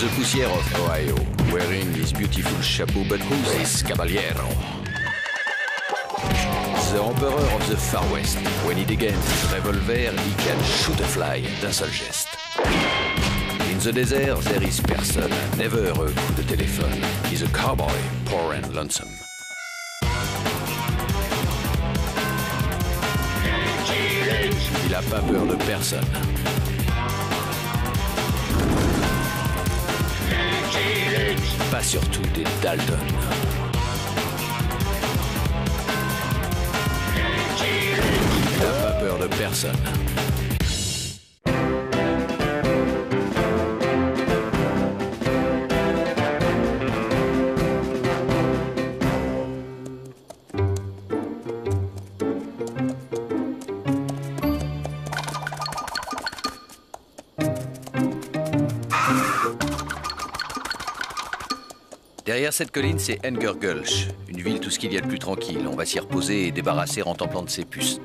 the poussière of Ohio, wearing his beautiful chapeau, but who's this caballero? The emperor of the Far West. When he degains his revolver, he can shoot a fly d'un seul geste. In the desert, there is person, never a coup de téléphone. He's a cowboy, poor and lonesome. Il a pas peur de personne. Pas surtout des Dalton. Il n'a pas peur de personne. Derrière cette colline, c'est Anger Gulch, une ville tout ce qu'il y a de plus tranquille. On va s'y reposer et débarrasser Rantanplan de ses puces.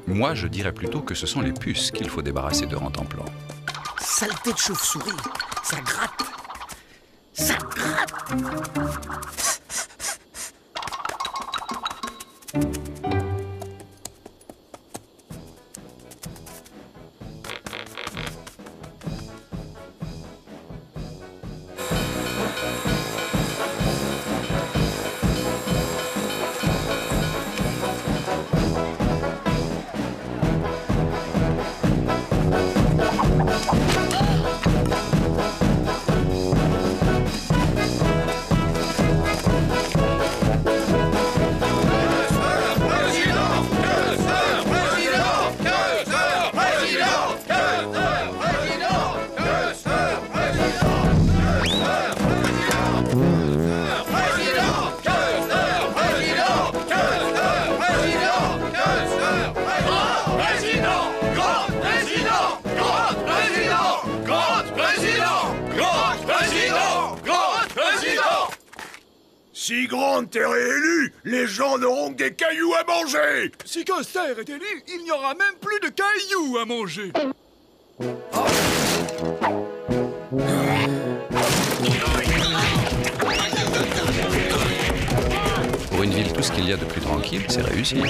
Moi, je dirais plutôt que ce sont les puces qu'il faut débarrasser de Rantanplan. Saleté de chauve-souris, ça gratte. Ça gratte. Si Grant est réélu, les gens n'auront que des cailloux à manger. Si Custer est élu, il n'y aura même plus de cailloux à manger. Pour une ville, tout ce qu'il y a de plus tranquille, c'est réussi.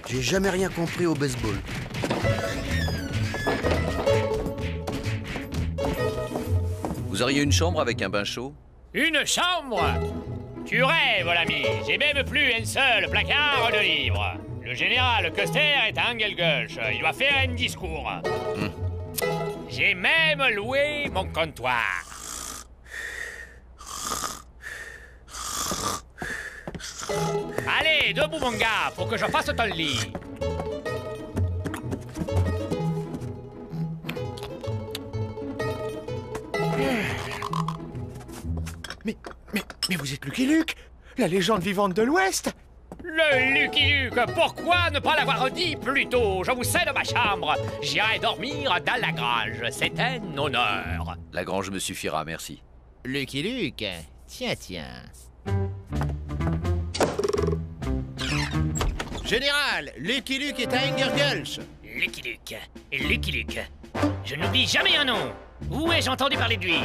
J'ai jamais rien compris au baseball. Vous auriez une chambre avec un bain chaud? Une chambre? Tu rêves, l'ami. J'ai même plus un seul placard de livres. Le général Custer est à Engelgulch. Il doit faire un discours. J'ai même loué mon comptoir. Allez, debout, mon gars, pour que je fasse ton lit. Mais vous êtes Lucky Luke, la légende vivante de l'Ouest. Le Lucky Luke, pourquoi ne pas l'avoir dit plus tôt? Je vous cède ma chambre. J'irai dormir dans la grange. C'est un honneur. La grange me suffira, merci. Lucky Luke, tiens. Général, Lucky Luke est à Engelgulch. Lucky Luke. Je n'oublie jamais un nom. Où ai-je entendu parler de lui?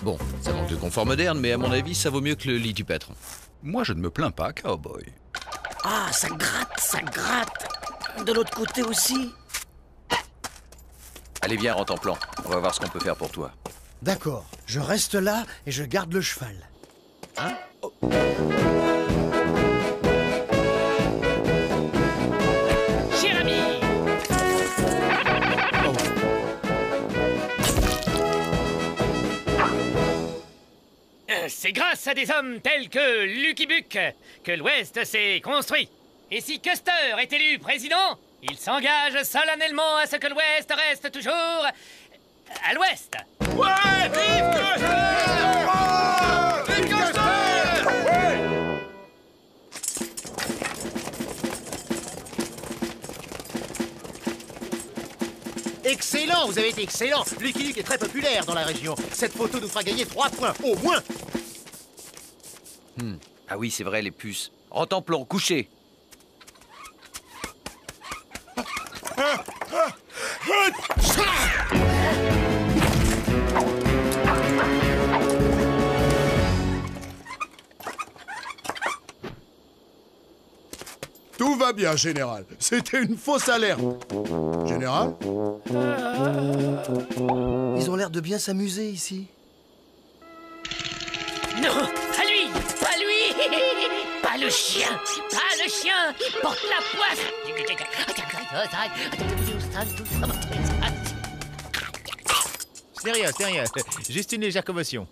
Bon, ça manque de confort moderne, mais à mon avis, ça vaut mieux que le lit du patron. Moi, je ne me plains pas, cowboy. Ah, ça gratte. De l'autre côté aussi. Allez, viens, Rantanplan. On va voir ce qu'on peut faire pour toi. D'accord, je reste là et je garde le cheval. Hein? Oh. Cher ami! C'est grâce à des hommes tels que Lucky Luke que l'Ouest s'est construit. Et si Custer est élu président, il s'engage solennellement à ce que l'Ouest reste toujours à l'Ouest. Ouais, vive Custer! Vive Custer! Ouais. Excellent, vous avez été excellent. Lucky Luke est très populaire dans la région. Cette photo nous fera gagner 3 points, au moins. Ah oui, c'est vrai, les puces. Rentemplon, couché. Tout va bien, Général. C'était une fausse alerte. Général? Ils ont l'air de bien s'amuser ici. Non, à lui, pas lui, pas le chien, pas le chien, il porte la poisse. C'est rien. Juste une légère commotion.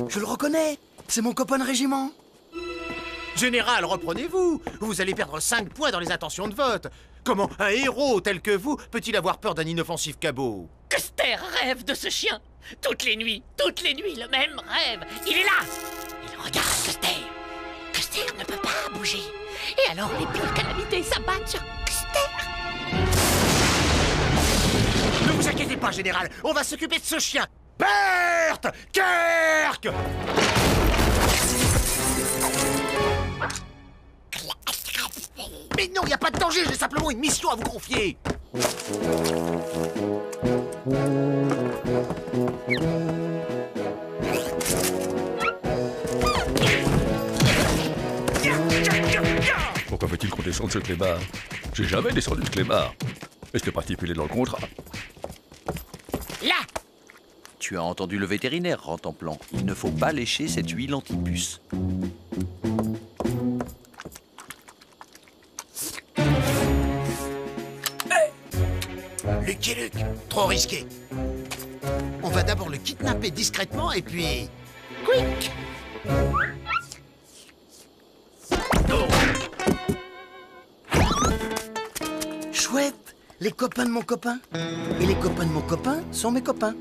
Je le reconnais. C'est mon copain de régiment. Général, reprenez-vous. Vous allez perdre 5 points dans les intentions de vote. Comment un héros tel que vous peut-il avoir peur d'un inoffensif cabot? Custer rêve de ce chien. Toutes les nuits, le même rêve. Il est là. Il regarde Custer. Custer ne peut pas bouger. Et alors les pires calamités s'abattent sur Custer. Ne vous inquiétez pas, Général. On va s'occuper de ce chien. Berthe! Kirk! Mais non, il n'y a pas de danger, j'ai simplement une mission à vous confier. Pourquoi faut-il qu'on descende ce clébard? J'ai jamais descendu ce clébard. Et c'était pas stipulé dans le contrat. Là. Tu as entendu le vétérinaire, Rentemplon. Il ne faut pas lécher cette huile anti-puce. Lucky Luke, trop risqué. On va d'abord le kidnapper discrètement et puis... Quick! Chouette, les copains de mon copain. Et les copains de mon copain sont mes copains.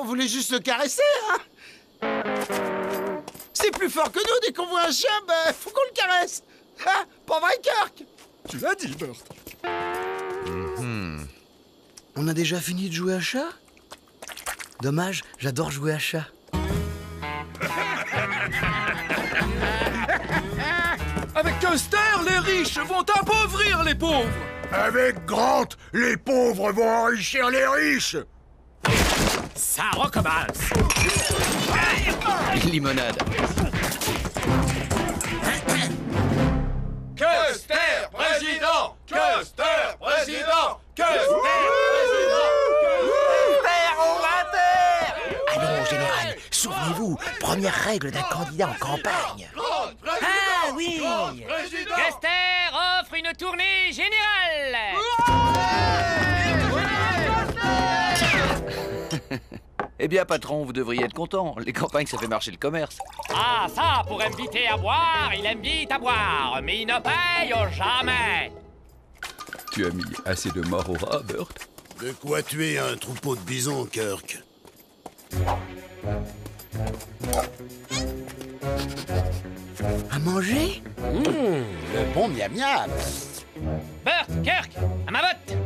On voulait juste le caresser, hein? C'est plus fort que nous, dès qu'on voit un chien, faut qu'on le caresse. Hein? Pas vrai, Kirk? Tu l'as dit, Bert. On a déjà fini de jouer à chat? Dommage, j'adore jouer à chat. Avec Custer, les riches vont appauvrir les pauvres. Avec Grant, les pauvres vont enrichir les riches. Ça recommence. Limonade. Custer, président! Custer, président! Custer, Allons, Général, souvenez-vous, première règle d'un candidat en campagne. Ah oui. Custer offre une tournée générale. Eh bien, patron, vous devriez être content. Les campagnes, ça fait marcher le commerce. Ah, ça, pour inviter à boire, il invite à boire, mais il ne paye jamais. Tu as mis assez de morts au rat, Bert? De quoi tuer un troupeau de bisons, Kirk? À manger? Le bon miam-miam. Bert, Kirk, à ma botte.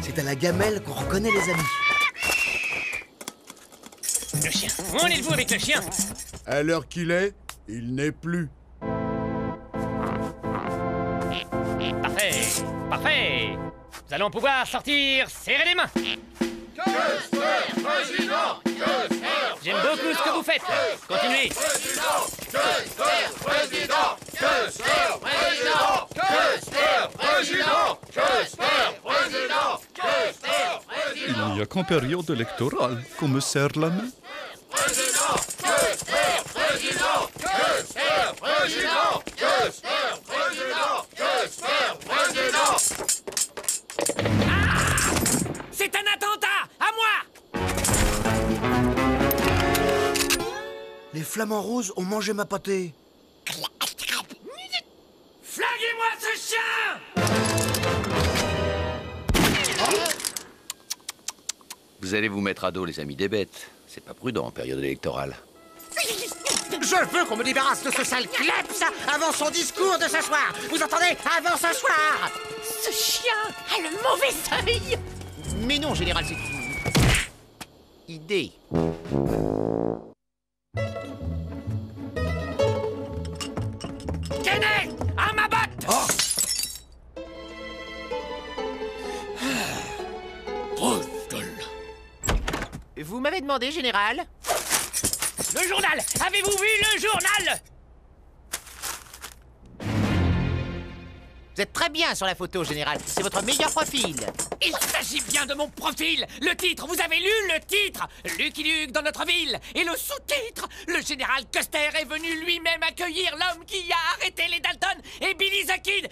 C'est à la gamelle qu'on reconnaît les amis. Le chien. Où en êtes-vous avec le chien? À l'heure qu'il est, il n'est plus. Parfait, parfait. Nous allons pouvoir sortir serrer les mains. Custer, président! J'aime beaucoup ce que vous faites. Continuez. Il n'y a qu'en période électorale qu'on me serre la main. C'est un attentat! À moi! Les flamants roses ont mangé ma pâtée. Flinguez-moi ce chien! Vous allez vous mettre à dos, les amis des bêtes. C'est pas prudent en période électorale. Je veux qu'on me débarrasse de ce sale kleps avant son discours de ce soir. Vous entendez? Avant ce soir. Ce chien a le mauvais œil. Mais non, général, c'est une idée. Kenneth, à ma botte. Vous m'avez demandé, général? Le journal. Avez-vous vu le journal? Vous êtes très bien sur la photo, général. C'est votre meilleur profil. Il s'agit bien de mon profil. Le titre, vous avez lu le titre? Lucky Luke dans notre ville. Et le sous-titre, le général Custer est venu lui-même accueillir l'homme qui a arrêté les Dalton et Billy the Kid.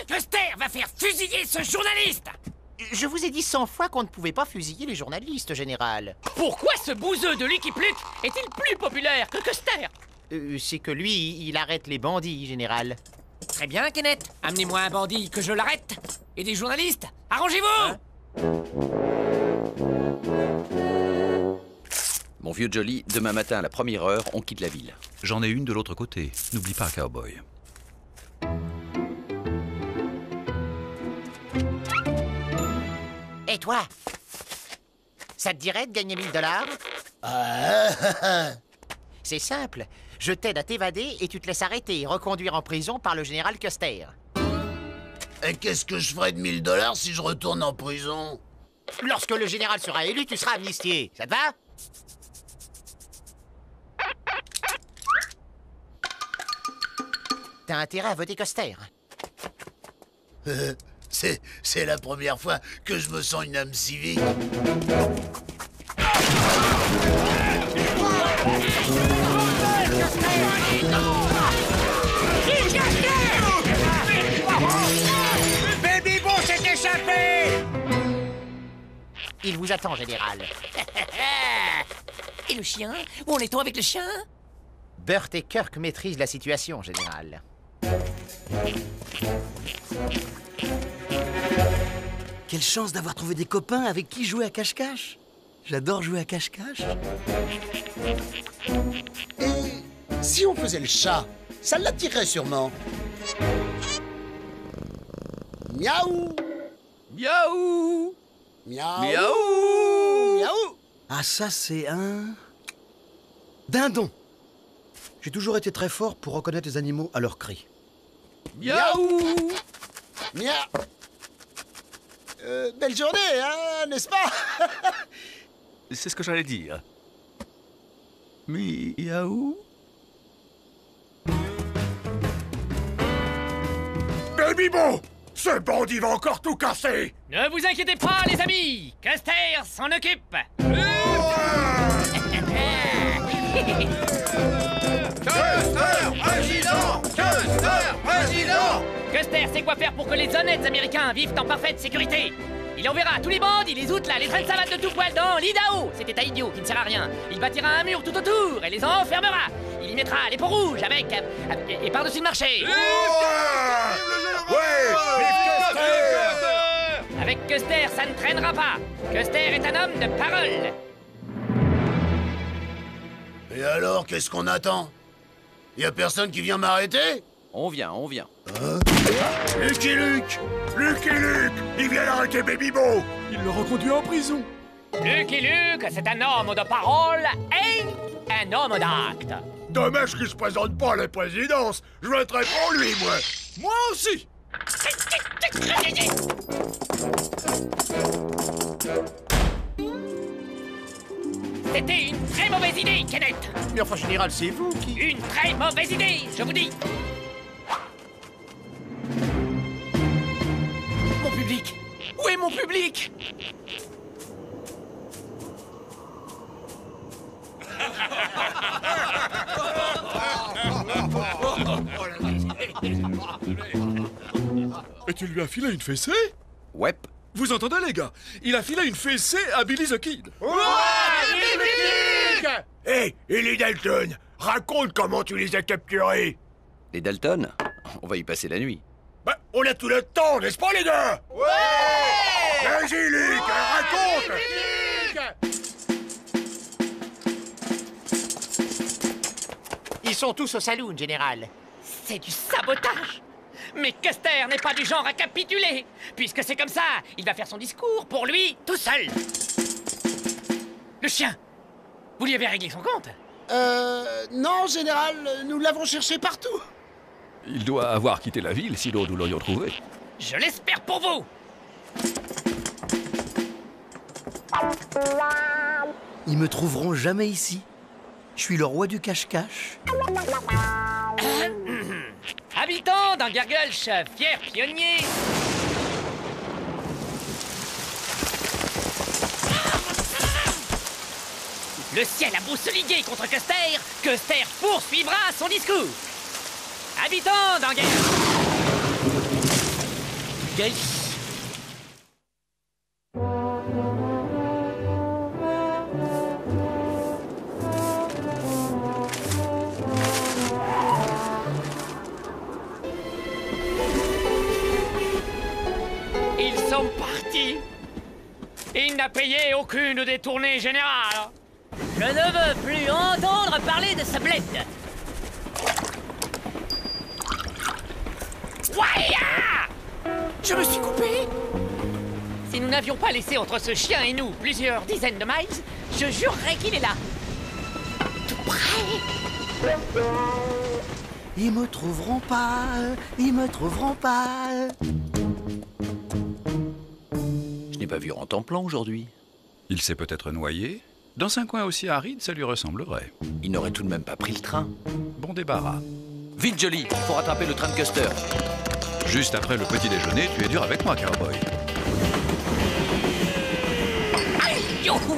Custer va faire fusiller ce journaliste. Je vous ai dit 100 fois qu'on ne pouvait pas fusiller les journalistes, général. Pourquoi ce bouseux de Lucky Luke est-il plus populaire que Custer? C'est que lui, il arrête les bandits, général. Très bien, Kenneth. Amenez-moi un bandit que je l'arrête. Et des journalistes. Arrangez-vous. Mon vieux Jolly, demain matin à la première heure, on quitte la ville. J'en ai une de l'autre côté. N'oublie pas, cowboy. Et toi? Ça te dirait de gagner 1000 $? C'est simple. Je t'aide à t'évader et tu te laisses arrêter et reconduire en prison par le général Custer. Et qu'est-ce que je ferais de 1000 $ si je retourne en prison? Lorsque le général sera élu, tu seras amnistié. Ça te va? T'as intérêt à voter Custer. C'est la première fois que je me sens une âme civique. Baby Bo s'est échappé! Il vous attend, général. Et le chien? Où en est-on avec le chien? Burt et Kirk maîtrisent la situation, général. Quelle chance d'avoir trouvé des copains avec qui jouer à cache-cache. J'adore jouer à cache-cache. Et si on faisait le chat, ça l'attirerait sûrement. Miaou! Miaou! Miaou! Miaou! Miaou! Ah, ça, c'est un... dindon. J'ai toujours été très fort pour reconnaître les animaux à leurs cris. Miaou! Miaou! Belle journée, hein, n'est-ce pas? C'est ce que j'allais dire. Miaou? Baby Bo! Ce bandit va encore tout casser! Ne vous inquiétez pas, les amis. Custer s'en occupe. Custer sait quoi faire pour que les honnêtes Américains vivent en parfaite sécurité. Il enverra tous les bandits, les outlas, les trains de savate de tout poil dans l'Idaho, cet état idiot qui ne sert à rien. Il bâtira un mur tout autour et les enfermera. Il y mettra les pots rouges avec... et par-dessus le marché. Avec Custer, ça ne traînera pas. Custer est un homme de parole. Et alors, qu'est-ce qu'on attend? Y a personne qui vient m'arrêter? On vient, on vient. Lucky Luke! Lucky Luke! Il vient d'arrêter Baby Bo! Il le reconduit en prison. Lucky Luke, c'est un homme de parole et un homme d'acte. Dommage qu'il se présente pas à la présidence. Je voterai pour lui, moi. Moi aussi. C'était une très mauvaise idée, Kenneth. Mais enfin, général, c'est vous qui... Une très mauvaise idée, je vous dis. Mon public. Où est mon public? Et tu lui as filé une fessée? Ouais. Vous entendez, les gars? Il a filé une fessée à Billy the Kid. Hé, et les Dalton? Raconte comment tu les as capturés. Les Dalton? On va y passer la nuit. Bah, on a tout le temps, n'est-ce pas, les gars? Ouais! Vas-y, Luke, raconte! Ils sont tous au saloon, général. C'est du sabotage. Mais Custer n'est pas du genre à capituler. Puisque c'est comme ça, il va faire son discours pour lui, tout seul. Le chien, vous lui avez réglé son compte? Non, général, nous l'avons cherché partout. Il doit avoir quitté la ville, sinon nous l'aurions trouvé. Je l'espère pour vous. Ils me trouveront jamais ici. Je suis le roi du cache-cache. Habitant d'Angergulch, fier pionnier. Le ciel a beau se liguer contre Custer, Custer poursuivra son discours. Habitant d'Angergulch. Ils sont partis. Il n'a payé aucune des tournées générales. Je ne veux plus entendre parler de ce bled. Waya! Je me suis coupé. Si nous n'avions pas laissé entre ce chien et nous plusieurs dizaines de miles, je jurerais qu'il est là. Tout près. Ils me trouveront pas, ils me trouveront pas. Je n'ai pas vu Rantanplan aujourd'hui. Il s'est peut-être noyé. Dans un coin aussi aride, ça lui ressemblerait. Il n'aurait tout de même pas pris le train. Bon débarras. Vite, Jolie, il faut rattraper le train de Custer. Juste après le petit déjeuner, tu es dur avec moi, cowboy. Aïe, youhou!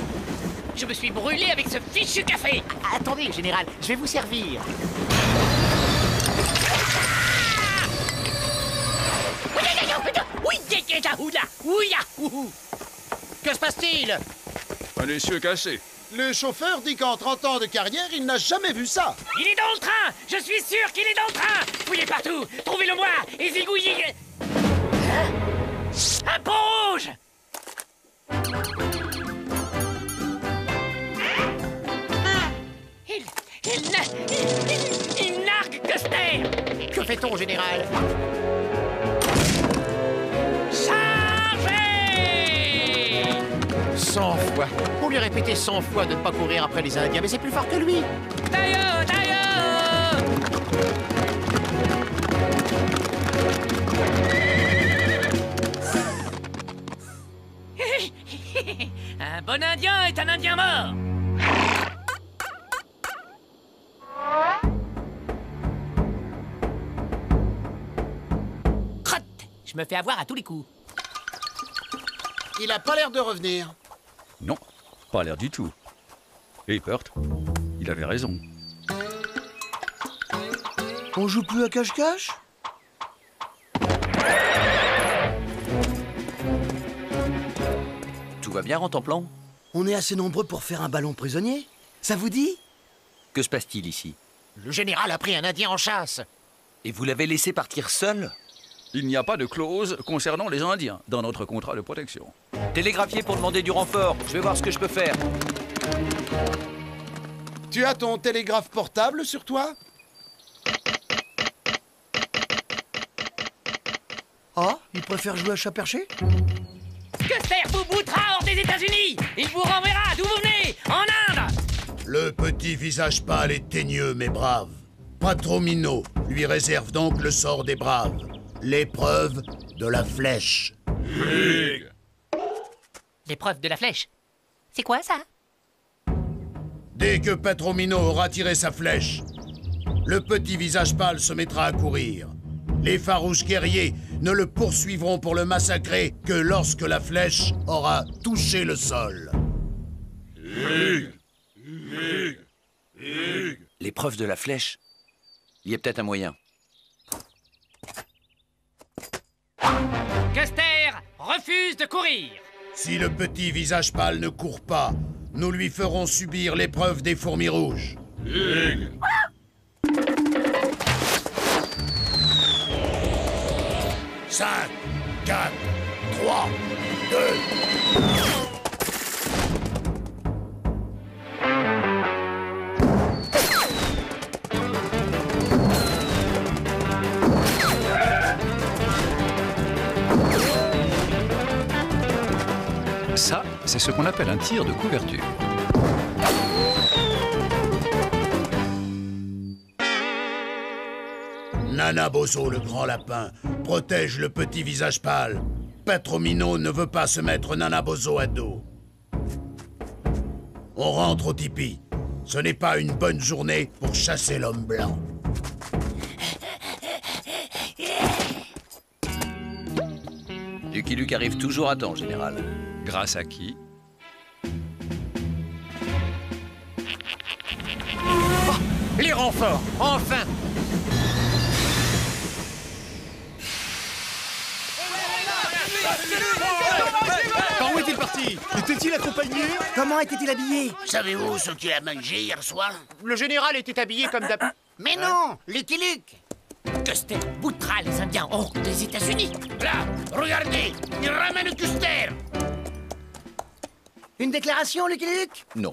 Je me suis brûlé avec ce fichu café. Attendez, général, je vais vous servir. Que se passe-t-il? Un essieu cassé. Le chauffeur dit qu'en 30 ans de carrière, il n'a jamais vu ça. Il est dans le train. Je suis sûr qu'il est dans le train. Fouillez partout. Trouvez-le moi et zigouillez. Un pont rouge. Il nargue Custer. Que fait-on, général? Chargez! 100 fois. Pour lui répéter 100 fois de ne pas courir après les Indiens, mais c'est plus fort que lui. Taillot, taillot! Un bon Indien est un Indien mort. Crotte! Je me fais avoir à tous les coups. Il a pas l'air de revenir. Non, pas l'air du tout. Et Burt, il avait raison. On joue plus à cache-cache? Tout va bien, Rantanplan? On est assez nombreux pour faire un ballon prisonnier. Ça vous dit? Que se passe-t-il ici? Le général a pris un Indien en chasse. Et vous l'avez laissé partir seul? Il n'y a pas de clause concernant les Indiens dans notre contrat de protection. Télégraphier pour demander du renfort. Je vais voir ce que je peux faire. Tu as ton télégraphe portable sur toi? Ah, il préfère jouer à chat perché? Custer vous boutera hors des États-Unis. Il vous renverra d'où vous venez, en Inde. Le petit visage pâle et teigneux, mais brave. Patromino lui réserve donc le sort des braves. L'épreuve de la flèche. L'épreuve de la flèche. C'est quoi ça? Dès que Patromino aura tiré sa flèche, le petit visage pâle se mettra à courir. Les farouches guerriers ne le poursuivront pour le massacrer que lorsque la flèche aura touché le sol. L'épreuve de la flèche. Il y a peut-être un moyen. Custer refuse de courir. Si le petit visage pâle ne court pas, nous lui ferons subir l'épreuve des fourmis rouges. 5, 4, 3, 2... C'est ce qu'on appelle un tir de couverture. Nana Bozo, le grand lapin, protège le petit visage pâle. Petromino ne veut pas se mettre Nana Bozo à dos. On rentre au tipi. Ce n'est pas une bonne journée pour chasser l'homme blanc. Lucky Luke arrive toujours à temps, général. Grâce à qui? Oh, les renforts, enfin! Par où est-il parti? Était-il accompagné? Comment était-il habillé? Savez-vous ce qu'il a mangé hier soir? Le général était habillé comme d'hab... Mais non, Lucky Luke! Custer boutera les Indiens hors des États-Unis. Là, regardez, il ramène Custer! Une déclaration, Lucky Luke? Non.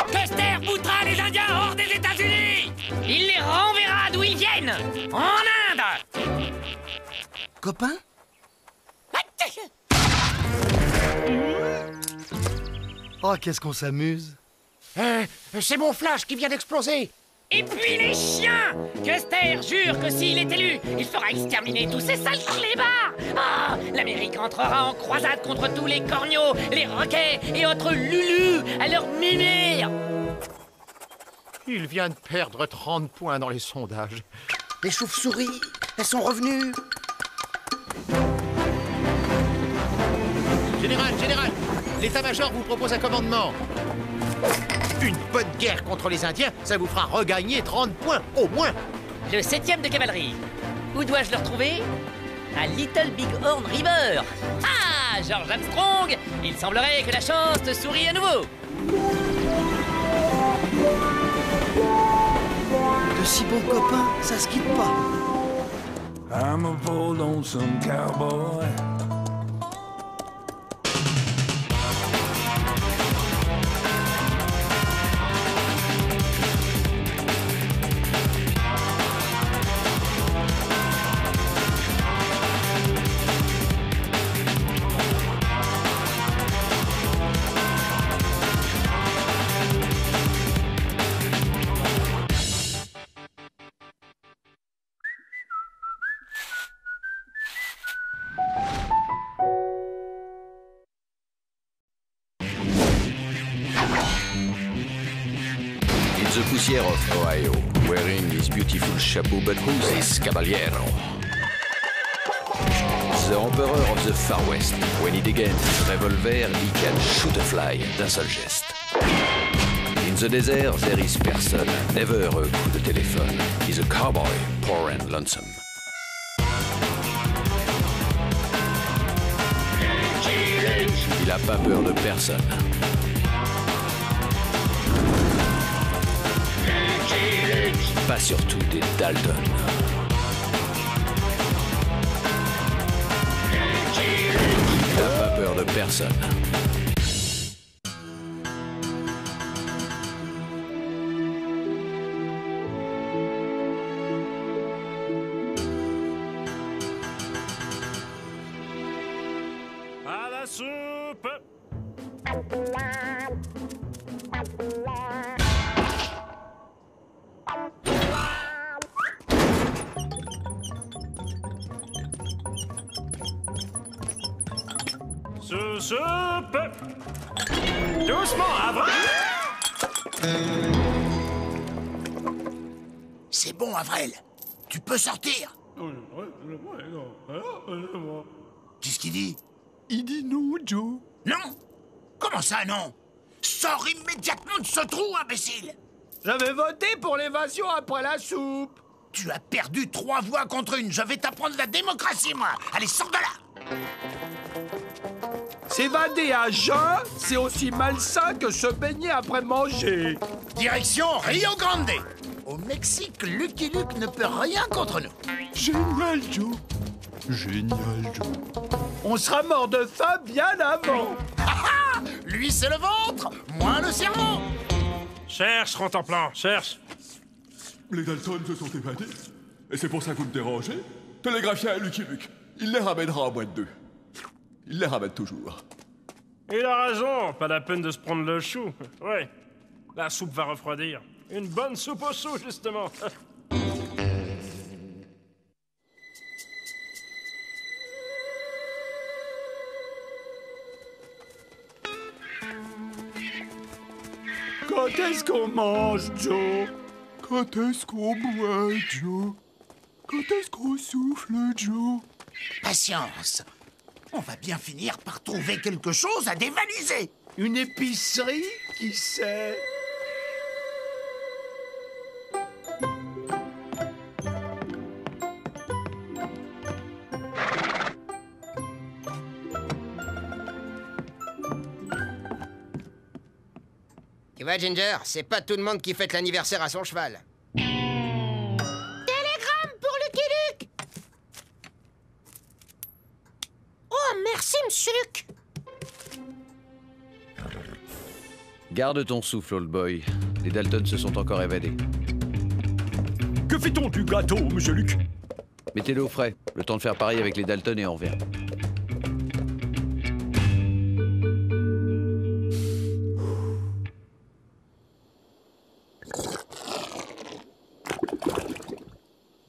Custer boutera les Indiens hors des États-Unis. Il les renverra d'où ils viennent, en Inde. Copain? Oh, qu'est-ce qu'on s'amuse. C'est mon flash qui vient d'exploser. Et puis les chiens! Custer jure que s'il est élu, il fera exterminer tous ces sales clébards! Ah! L'Amérique entrera en croisade contre tous les corneaux, les roquets et autres lulus à leur mimir! Il vient de perdre 30 points dans les sondages. Les chauves-souris, elles sont revenues. Général, l'état-major vous propose un commandement. Une bonne guerre contre les Indiens, ça vous fera regagner 30 points, au moins. Le 7e de cavalerie. Où dois-je le retrouver? À Little Big Horn River. Ah, George Armstrong! Il semblerait que la chance te sourie à nouveau. De si bons copains, ça se quitte pas. I'm a bold lonesome cowboy. The poussière of Ohio, wearing his beautiful chapeau, but who's this caballero? The Emperor of the Far West. When he degains his revolver, he can shoot a fly d'un seul geste. In the desert, there is person, never a coup de téléphone. He's a cowboy, poor and lonesome. Il a pas peur de personne. Pas surtout des Dalton. Il n'a pas peur de personne. À la soupe! Soupe! Doucement, avant! C'est bon, Avril. Tu peux sortir. Qu'est-ce qu'il dit? Il dit non, Joe. Non? Comment ça, non? Sors immédiatement de ce trou, imbécile! J'avais voté pour l'évasion après la soupe. Tu as perdu 3 voix contre 1. Je vais t'apprendre la démocratie, moi. Allez, sors de là! S'évader à jeun, c'est aussi malsain que se baigner après manger. Direction Rio Grande. Au Mexique, Lucky Luke ne peut rien contre nous. Génial, Joe. Génial, Joe. On sera mort de faim bien avant. Lui, c'est le ventre, moi, le cerveau. Cherche, Rontemplan, cherche. Les Dalton se sont évadés. Et c'est pour ça que vous me dérangez? Télégraphiez à Lucky Luke. Il les ramènera en moins de 2. Il les ramène toujours. Il a raison, pas la peine de se prendre le chou. Ouais, la soupe va refroidir. Une bonne soupe au chou, justement. Quand est-ce qu'on mange, Joe? Quand est-ce qu'on boit, Joe? Quand est-ce qu'on souffle, Joe? Patience. On va bien finir par trouver quelque chose à dévaliser. Une épicerie, qui sait? Tu vois, Ginger, c'est pas tout le monde qui fête l'anniversaire à son cheval. Télégramme pour Lucky Luke. Oh, merci, monsieur Luke. Garde ton souffle, old boy. Les Dalton se sont encore évadés. Que fait-on du gâteau, monsieur Luc? Mettez-le au frais. Le temps de faire pareil avec les Dalton et on revient.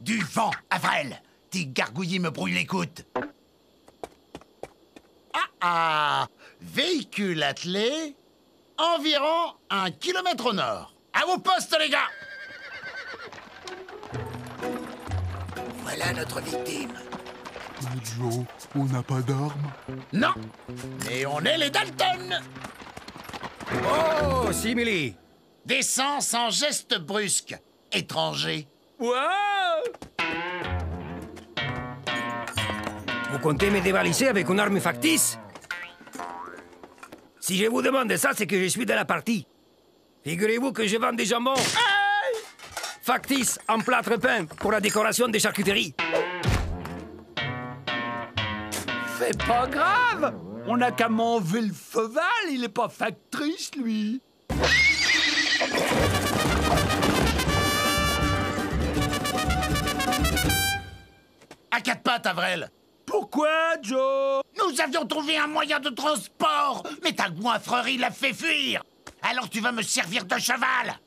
Du vent, Avril. Tes gargouillis me brouillent l'écoute. Ah, véhicule attelé, environ 1 kilomètre au nord. À vos postes, les gars. Voilà notre victime. Joe, on n'a pas d'armes. Non, mais on est les Dalton. Oh, simili. Descends sans geste brusque, étranger. Wow! Vous comptez me dévaliser avec une arme factice? Si je vous demande ça, c'est que je suis dans la partie. Figurez-vous que je vends des jambons factices en plâtre peint pour la décoration des charcuteries. C'est pas grave. On n'a qu'à m'enlever le feval, il est pas factrice, lui. À quatre pattes, Avril. Pourquoi, Joe? Nous avions trouvé un moyen de transport, mais ta goinfrerie l'a fait fuir. Alors tu vas me servir de cheval.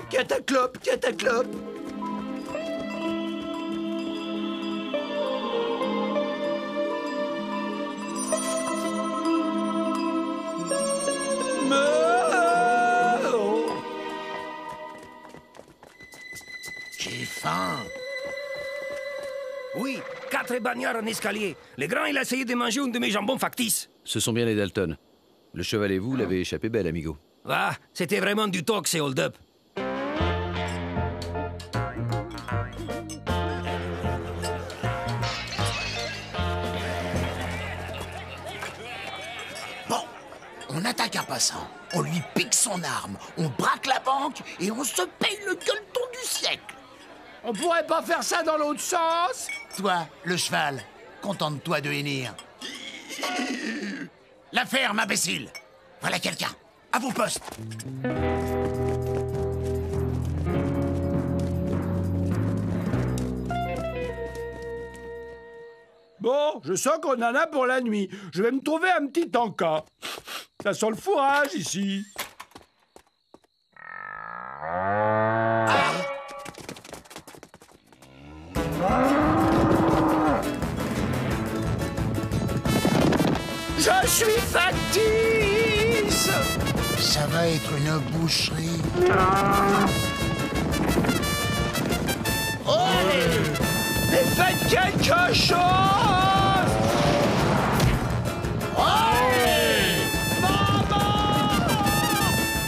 Cataclope, cataclope. J'ai faim. Oui, 4 bagnards en escalier. Le grand, il a essayé de manger une de mes jambons factices. Ce sont bien les Dalton. Le cheval et vous l'avez échappé belle, amigo. Ah, c'était vraiment du talk, ces hold-up. Bon, on attaque un passant, on lui pique son arme, on braque la banque et on se paye le gueuleton du siècle. On pourrait pas faire ça dans l'autre sens? Toi, le cheval, contente-toi de hennir. La ferme, imbécile. Voilà quelqu'un. À vos postes. Bon, je sens qu'on en a pour la nuit. Je vais me trouver un petit encas. Ça sent le fourrage, ici. Je suis factice! Ça va être une boucherie. Oh, mais faites quelque chose!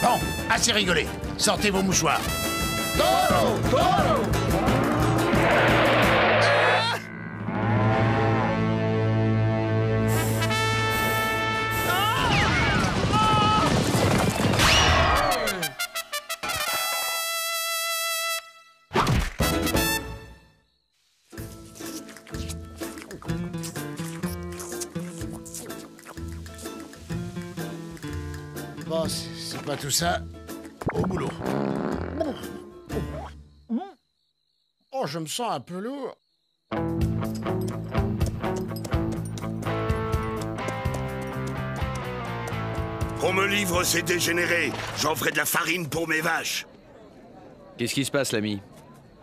Bon, assez rigolé. Sortez vos mouchoirs. Toro! Toro! Bon, c'est pas tout ça. Au boulot. Oh, je me sens un peu lourd. Qu'on me livre ces dégénérés. J'en ferai de la farine pour mes vaches. Qu'est-ce qui se passe, l'ami?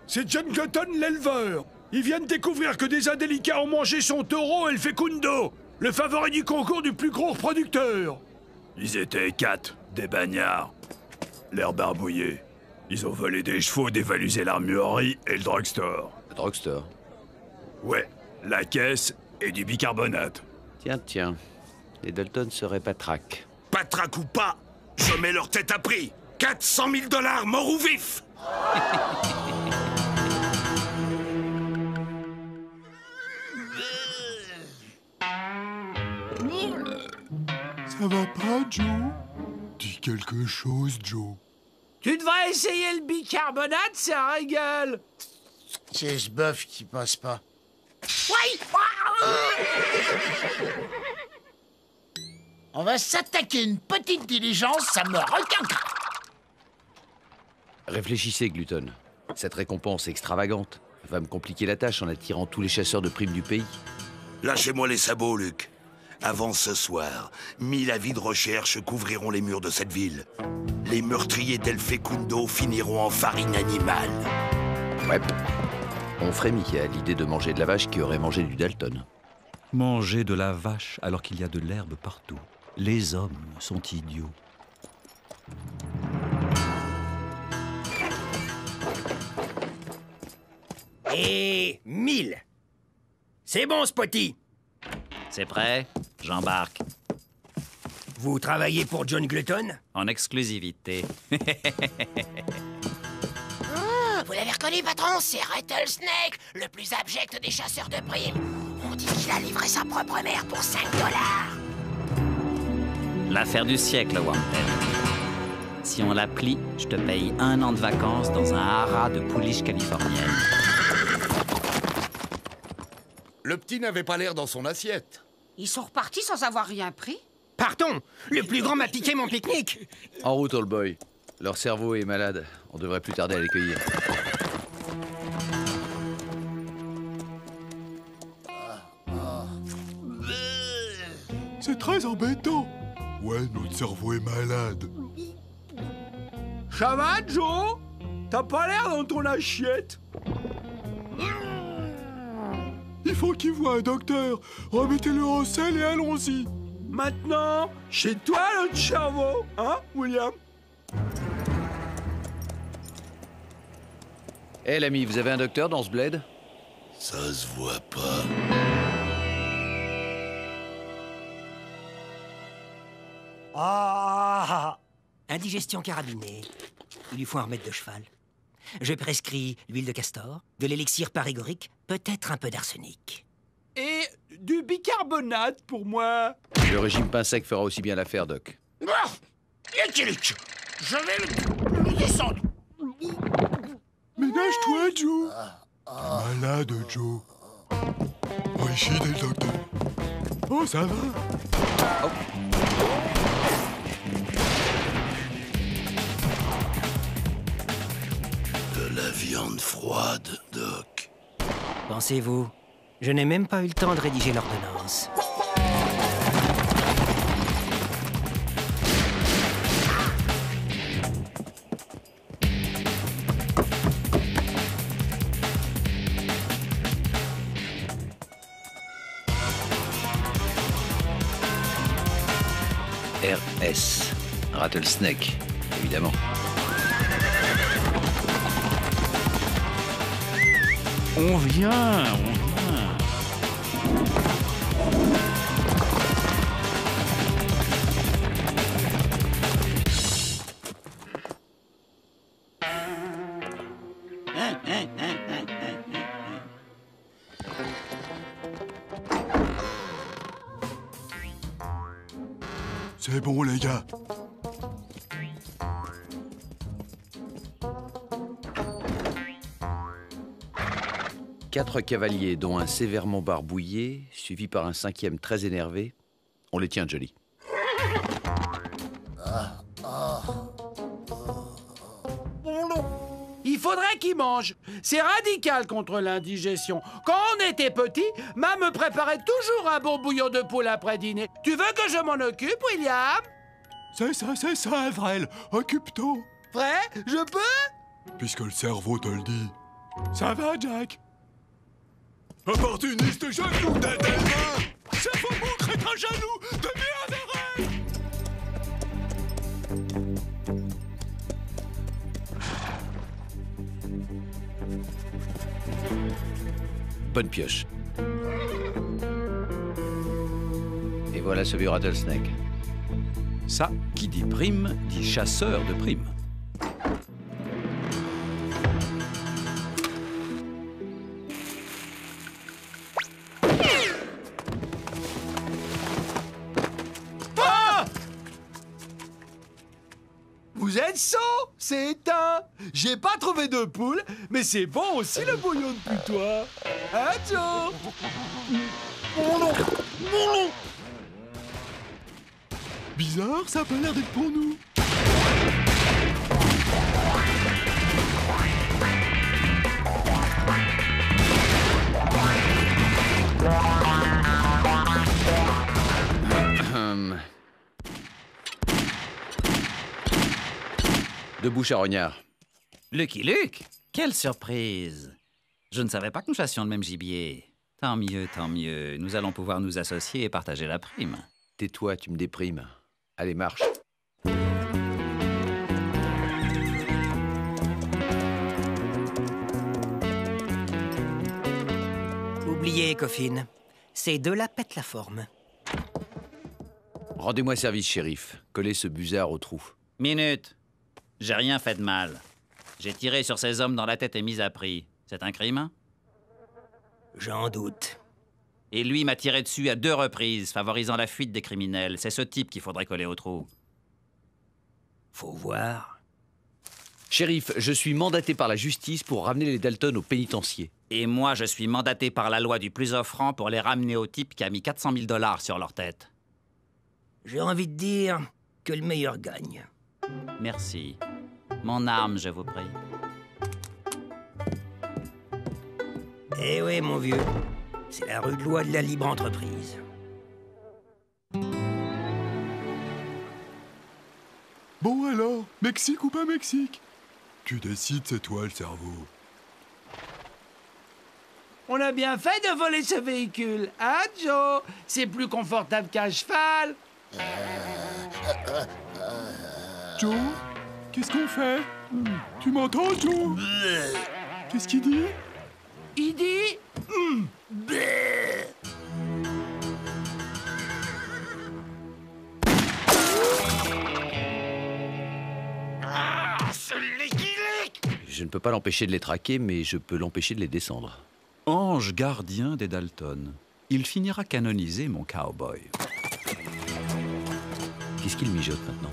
C'est John Glutton, l'éleveur. Il vient de découvrir que des indélicats ont mangé son taureau El Fecundo, le favori du concours du plus gros producteur. Ils étaient 4, des bagnards. L'air barbouillé. Ils ont volé des chevaux, dévalisé l'armurerie et le drugstore. Le drugstore? Ouais, la caisse et du bicarbonate. Tiens. Les Dalton seraient patraques. Patraque ou pas, je mets leur tête à prix. 400 000 $, mort ou vif. Ça va pas, Joe? Dis quelque chose, Joe. Tu devrais essayer le bicarbonate, c'est un régal. C'est ce bœuf qui passe pas. On va s'attaquer une petite diligence, ça me requinque. Réfléchissez, Glutton. Cette récompense extravagante va me compliquer la tâche en attirant tous les chasseurs de primes du pays. Lâchez-moi les sabots, Luc. Avant ce soir, 1000 avis de recherche couvriront les murs de cette ville. Les meurtriers d'El Fecundo finiront en farine animale. Ouais. On frémit à l'idée de manger de la vache qui aurait mangé du Dalton. Manger de la vache alors qu'il y a de l'herbe partout. Les hommes sont idiots. Et 1000. C'est bon, Spotty. C'est prêt, j'embarque. Vous travaillez pour John Glutton? En exclusivité. Vous l'avez reconnu, patron? C'est Rattlesnake, le plus abject des chasseurs de primes. On dit qu'il a livré sa propre mère pour 5 $. L'affaire du siècle, Wanted. Si on la plie, je te paye 1 an de vacances dans un haras de pouliche californienne. Le petit n'avait pas l'air dans son assiette. Ils sont repartis sans avoir rien pris? Pardon, le plus grand m'a piqué mon pique-nique. En route, old boy. Leur cerveau est malade. On devrait plus tarder à les cueillir. C'est très embêtant. Ouais, notre cerveau est malade. Ça va, Joe? T'as pas l'air dans ton assiette. Il faut qu'il voie un docteur. Remettez-le en selle et allons-y. Maintenant, chez toi, notre cerveau. Hein, William? Hé, l'ami, vous avez un docteur dans ce bled? Ça se voit pas. Ah! Indigestion carabinée. Il lui faut un remède de cheval. Je prescris l'huile de castor, de l'élixir parégorique, peut-être un peu d'arsenic. Et du bicarbonate pour moi. Le régime pain sec fera aussi bien l'affaire, Doc. Je vais le descendre. Ménage-toi, Joe. Malade, Joe. Oh, ici, le docteur. Oh, ça va. Oh. De la viande froide, Doc. Pensez-vous, je n'ai même pas eu le temps de rédiger l'ordonnance. RS. Rattlesnake, évidemment. On vient. C'est bon, les gars. Quatre cavaliers, dont un sévèrement barbouillé, suivi par un 5e très énervé. On les tient, Jolly. Il faudrait qu'il mange. C'est radical contre l'indigestion. Quand on était petit, ma me préparait toujours un bon bouillon de poule après dîner. Tu veux que je m'en occupe, William? C'est ça, Evrel. Occupe-toi. Vrai? Je peux? Puisque le cerveau te le dit. Ça va, Jack? Opportuniste jaloux d'Adelma! Cerveau mou, crétin jaloux de Béaverel! Bonne pioche. Et voilà ce vieux rattlesnake. Ça, qui dit prime, dit chasseur de primes. Vous êtes sot? C'est éteint. J'ai pas trouvé de poule, mais c'est bon aussi le bouillon de putois. Hein, Joe? Bizarre, ça a pas l'air d'être pour nous. Debout, charognard. Lucky Luke, quelle surprise! Je ne savais pas que nous chassions le même gibier. Tant mieux, tant mieux. Nous allons pouvoir nous associer et partager la prime. Tais-toi, tu me déprimes. Allez, marche. Oubliez, Coffin. Ces deux-là pètent la forme. Rendez-moi service, shérif. Collez ce busard au trou. Minute. J'ai rien fait de mal. J'ai tiré sur ces hommes dans la tête et mis à prix. C'est un crime? J'en doute. Et lui m'a tiré dessus à 2 reprises, favorisant la fuite des criminels. C'est ce type qu'il faudrait coller au trou. Faut voir. Shérif, je suis mandaté par la justice pour ramener les Dalton au pénitencier. Et moi, je suis mandaté par la loi du plus offrant pour les ramener au type qui a mis 400 000 $ sur leur tête. J'ai envie de dire que le meilleur gagne. Merci. Mon arme, je vous prie. Eh oui, mon vieux. C'est la rude loi de la libre entreprise. Bon alors, Mexique ou pas Mexique? Tu décides, c'est toi le cerveau. On a bien fait de voler ce véhicule, hein, Joe? C'est plus confortable qu'un cheval. Joe, qu'est-ce qu'on fait? Tu m'entends, Joe? Qu'est-ce qu'il dit? Il dit... Je ne peux pas l'empêcher de les traquer, mais je peux l'empêcher de les descendre. Ange gardien des Dalton. Il finira canonisé, mon cowboy. Qu'est-ce qu'il mijote maintenant?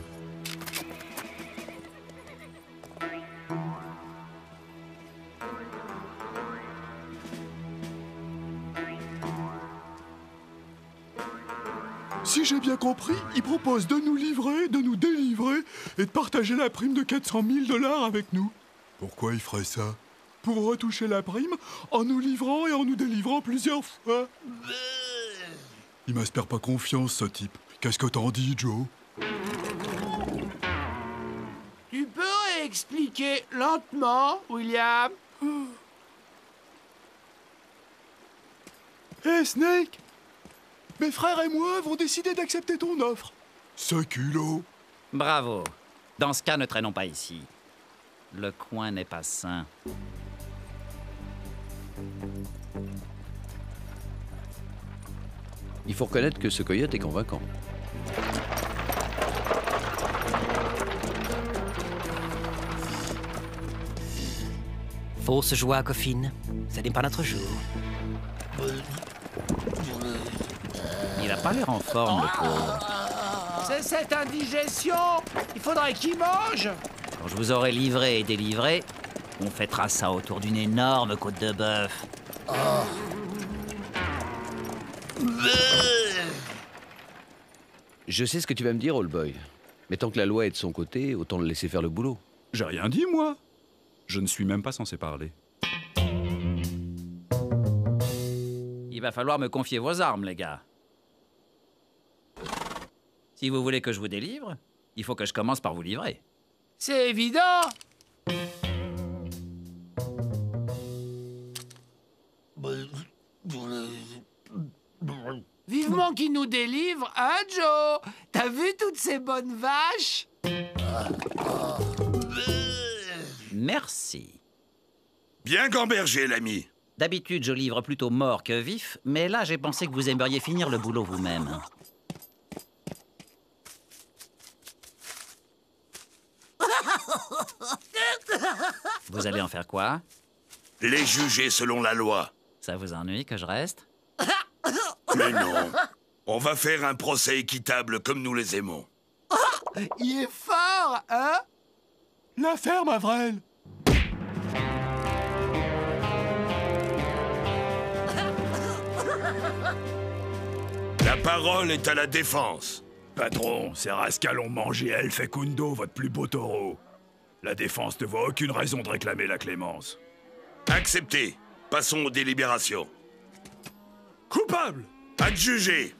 Si j'ai bien compris, il propose de nous livrer, de nous délivrer et de partager la prime de 400 000 $ avec nous. Pourquoi il ferait ça? Pour retoucher la prime en nous livrant et en nous délivrant plusieurs fois. Il m'inspire pas confiance, ce type. Qu'est-ce que t'en dis, Joe? Tu peux expliquer lentement, William? Hé, Snake! Mes frères et moi vont décider d'accepter ton offre. Ce culot! Bravo. Dans ce cas, ne traînons pas ici. Le coin n'est pas sain. Il faut reconnaître que ce coyote est convaincant. Fausse joie, Coffin. Ce n'est pas notre jour. Il a pas l'air en forme, le pauvre. C'est cette indigestion. Il faudrait qu'il mange. Quand je vous aurai livré et délivré, on fêtera ça autour d'une énorme côte de bœuf. Je sais ce que tu vas me dire, old boy. Mais tant que la loi est de son côté, autant le laisser faire le boulot. J'ai rien dit, moi. Je ne suis même pas censé parler. Il va falloir me confier vos armes, les gars. Si vous voulez que je vous délivre, Il faut que je commence par vous livrer. C'est évident. Vivement qu'il nous délivre, hein, Joe? T'as vu toutes ces bonnes vaches? Merci. Bien gambergé, l'ami. D'habitude, je livre plutôt mort que vif, mais là, j'ai pensé que vous aimeriez finir le boulot vous-même. Vous allez en faire quoi? Les juger selon la loi. Ça vous ennuie que je reste? Mais non. On va faire un procès équitable comme nous les aimons. Il est fort, hein? La ferme, Avrel. La parole est à la défense. Patron, ces rascals ont mangé El Fecundo, votre plus beau taureau. La défense ne voit aucune raison de réclamer la clémence. Accepté. Passons aux délibérations. Coupable! Adjugé.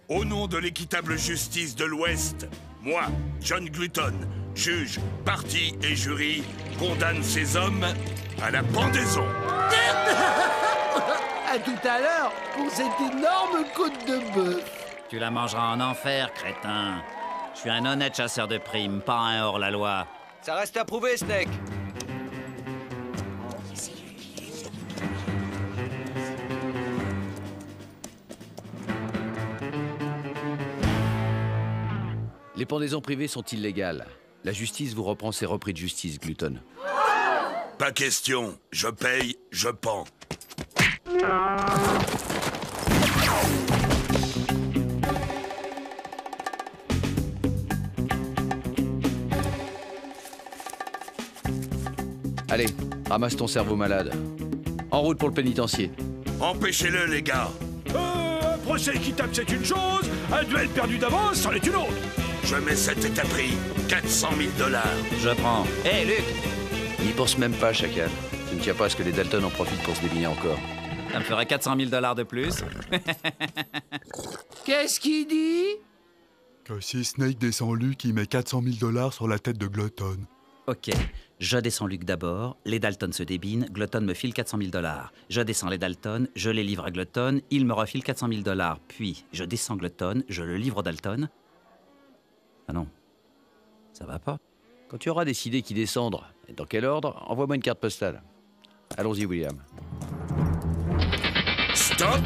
Au nom de l'équitable justice de l'Ouest, moi, John Glutton, juge, partie et jury, condamne ces hommes à la pendaison. À tout à l'heure pour cette énorme côte de bœuf. Tu la mangeras en enfer, crétin. Je suis un honnête chasseur de primes, pas un hors-la-loi. Ça reste à prouver, Snake. Les pendaisons privées sont illégales. La justice vous reprend ses repris de justice, Glutton. Pas question. Je paye, je pends. Allez, ramasse ton cerveau malade. En route pour le pénitencier. Empêchez-le, les gars. Un procès équitable, c'est une chose. Un duel perdu d'avance, c'en est une autre. Je mets cet état prix. 400 000 $. Je prends. Hé, Luc! N'y pense même pas, Chacal. Tu ne tiens pas à ce que les Dalton en profitent pour se débiner encore. Ça me ferait 400 000 $ de plus. Qu'est-ce qu'il dit? Que si Snake descend Luke, il met 400 000 $ sur la tête de Glutton. Ok, je descends Luc d'abord, les Dalton se débinent, Glutton me file 400 000 $. Je descends les Dalton, je les livre à Glutton, il me refile 400 000 $. Puis, je descends Glutton, je le livre aux Dalton. Ah non, ça va pas. Quand tu auras décidé qui descendre et dans quel ordre, envoie-moi une carte postale. Allons-y, William. Stop!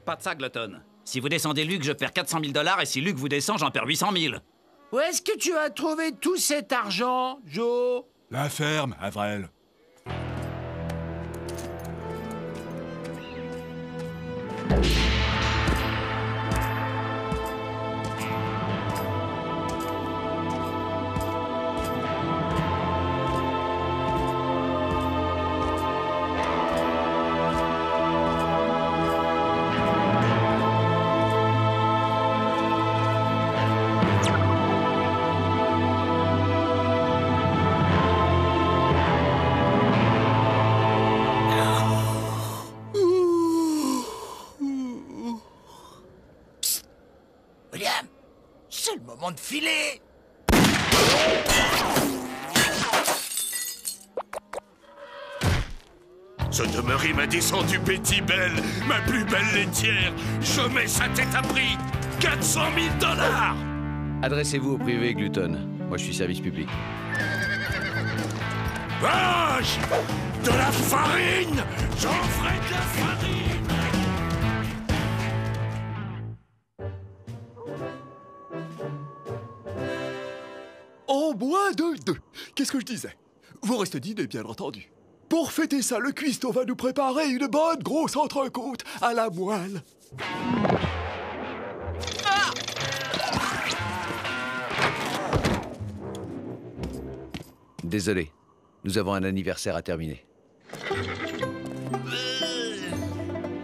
Pas de ça, Glutton. Si vous descendez Luc, je perds 400 000 $, et si Luc vous descend, j'en perds 800 000. Où est-ce que tu as trouvé tout cet argent, Joe? La ferme, Avrel. William, c'est le moment de filer. Ce demeurie m'a descendu Betty Belle, ma plus belle laitière. Je mets sa tête à prix. 400 000 $. Adressez-vous au privé, Glutton. Moi, je suis service public. Vache! De la farine! J'en ferai de la farine! En moins de deux. Qu'est-ce que je disais? Vous restez dîner, bien entendu. Pour fêter ça, le cuistot va nous préparer une bonne grosse entrecôte à la moelle. Désolé, nous avons un anniversaire à terminer.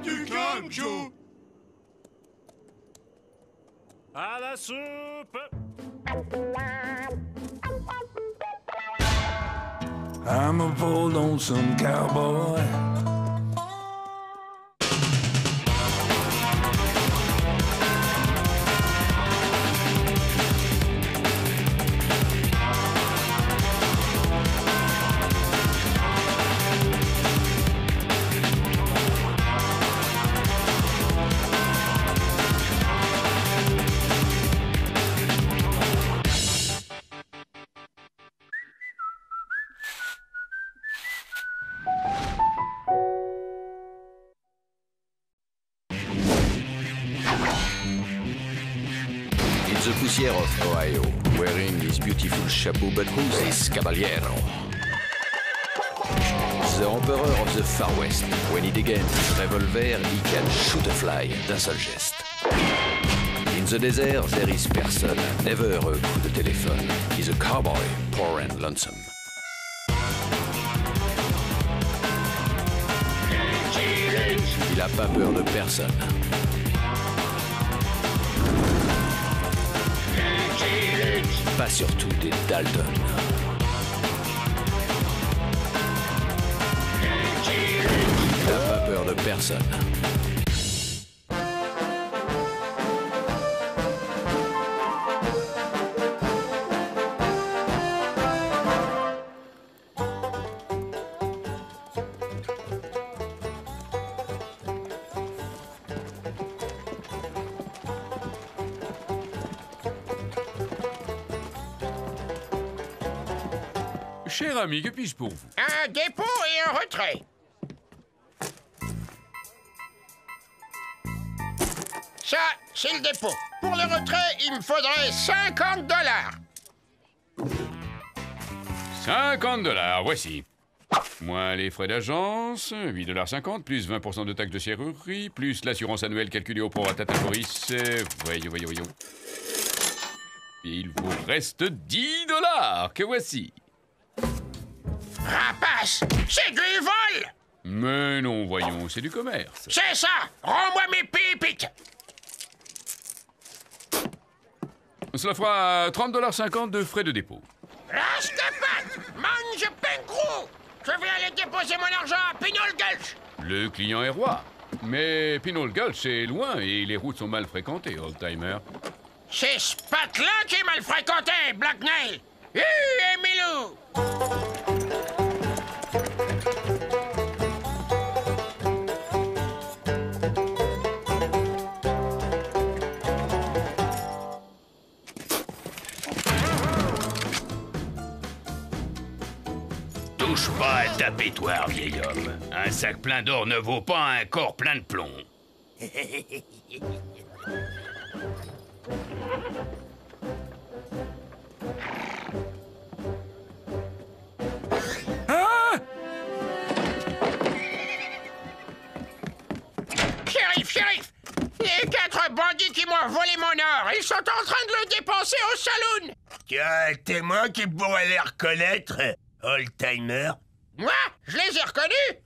Du calme, Joe! À la soupe! I'm a poor lonesome cowboy. the poussière of Ohio, wearing his beautiful chapeau, but who's this caballero? The Emperor of the Far West. When he degains his revolver, he can shoot a fly d'un seul geste. In the desert, there is person, never un coup de téléphone. He's a cowboy, poor and lonesome. Il a pas peur de personne. Pas surtout des Dalton. Il n'a pas peur de personne. Cher ami, que puis-je pour vous? Un dépôt et un retrait. Ça, c'est le dépôt. Pour le retrait, il me faudrait 50 $. 50 $, voici. Moins les frais d'agence, 8,50 $, plus 20% de taxes de serrurerie, plus l'assurance annuelle calculée au prorata temporis. Voyons. Il vous reste 10 $, que voici. Rapace, c'est du vol! Mais non, voyons, c'est du commerce. C'est ça! Rends-moi mes pépites! Cela fera 30,50 $ de frais de dépôt. Lâche tes pattes! Mange Pencrou! Je vais aller déposer mon argent à Pinole Gulch! Le client est roi. Mais Pinole Gulch est loin et les routes sont mal fréquentées, old-timer. C'est ce patte-là qui est mal fréquenté, Black Nail! Emilou! Touche pas à ta pétoire, vieil homme. Un sac plein d'or ne vaut pas un corps plein de plomb. Shérif! Les 4 bandits qui m'ont volé mon or, ils sont en train de le dépenser au saloon! Tu as un témoin qui pourrait les reconnaître, old-timer? Moi? Je les ai reconnus?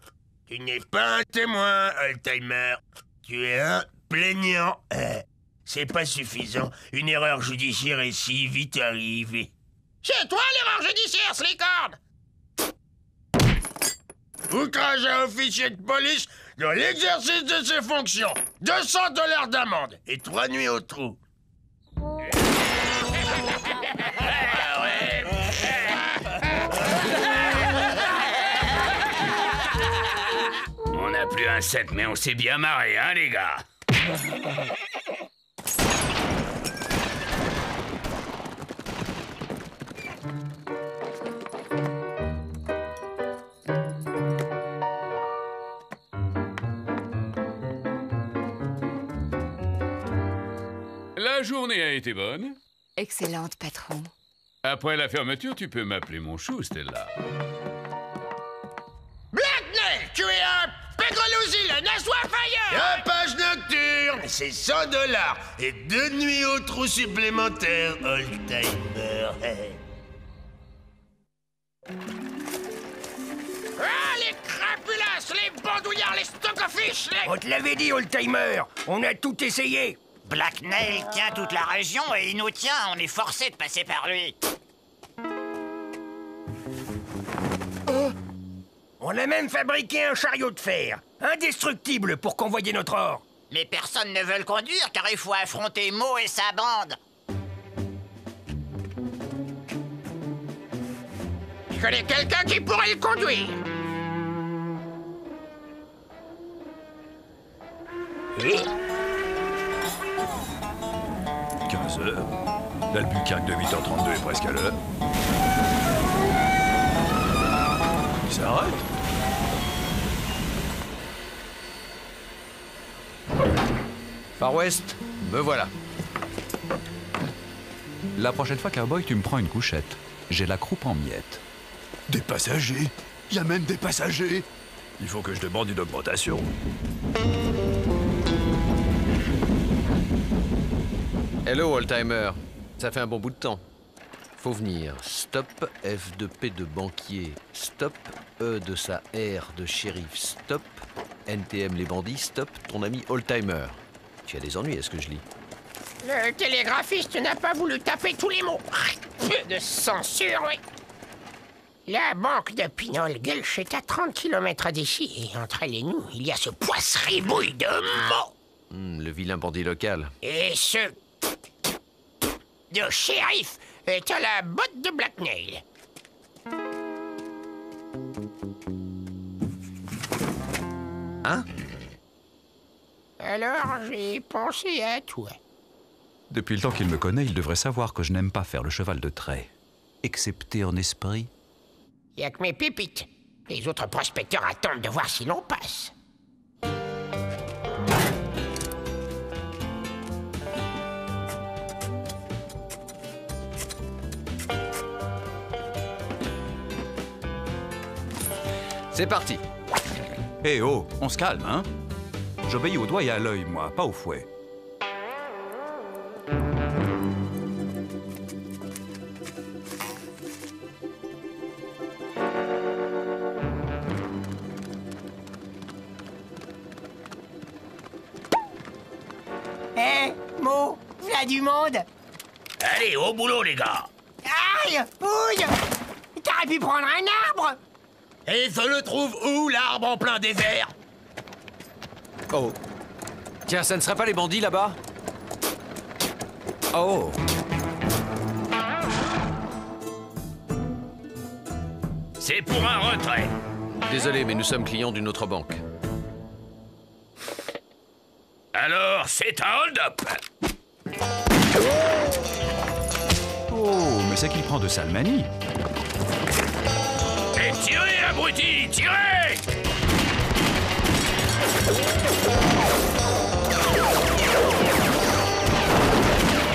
Tu n'es pas un témoin, old-timer. Tu es un plaignant. C'est pas suffisant. Une erreur judiciaire est si vite arrivée. C'est toi l'erreur judiciaire, Slicord! Outrage à officier de police dans l'exercice de ses fonctions. 200 $ d'amende et 3 nuits au trou. On n'a plus un set, mais on s'est bien marré, hein, les gars? La journée a été bonne. Excellente, patron. Après la fermeture, tu peux m'appeler mon chou, Stella. Black Nail, tu es un pégrolousil, un assoiffeur! La page nocturne, c'est 100 $ et 2 nuits au trou supplémentaires, old-timer. Ah, les crapulas, les bandouillards, les stockofish, les... On te l'avait dit, old-timer. On a tout essayé. Black Nail tient toute la région et il nous tient. On est forcé de passer par lui. On a même fabriqué un chariot de fer, indestructible pour convoyer notre or. Mais personne ne veut le conduire car il faut affronter Mo et sa bande. Je connais quelqu'un qui pourrait le conduire. Et 15 heures. L'Albuquerque de 8h32 est presque à l'heure. Il s'arrête. Far West, me voilà. La prochaine fois, Cowboy, tu me prends une couchette. J'ai la croupe en miettes. Des passagers. Il y a même des passagers. Il faut que je demande une augmentation. Hello, oldtimer. Ça fait un bon bout de temps. Faut venir. Stop, F de P de banquier. Stop, E de sa R de shérif. Stop, NTM les bandits. Stop, ton ami oldtimer. Tu as des ennuis, est-ce que je lis? Le télégraphiste n'a pas voulu taper tous les mots. Peu de censure, oui. La banque de Pinol-Gulch est à 30 km d'ici, et entre elle et nous, il y a ce poisse-ribouille de mots. Le vilain bandit local. Et ce... de shérif est à la botte de Blackmail. Hein? Alors, j'ai pensé à toi. Depuis le temps qu'il me connaît, il devrait savoir que je n'aime pas faire le cheval de trait. Excepté en esprit. Il n'y a que mes pépites. Les autres prospecteurs attendent de voir si l'on passe. C'est parti. Eh oh, on se calme, hein? J'obéis au doigt et à l'œil, moi, pas au fouet. Mo, v'là du monde. Allez, au boulot, les gars. Aïe, ouille. T'aurais pu prendre un arbre. Et je le trouve où, l'arbre en plein désert? Oh. Tiens, ça ne serait pas les bandits là-bas? Oh. C'est pour un retrait. Désolé, mais nous sommes clients d'une autre banque. Alors, c'est un hold-up. Oh, mais c'est qu'il prend de sales manies. Et tirez, abruti, tirez!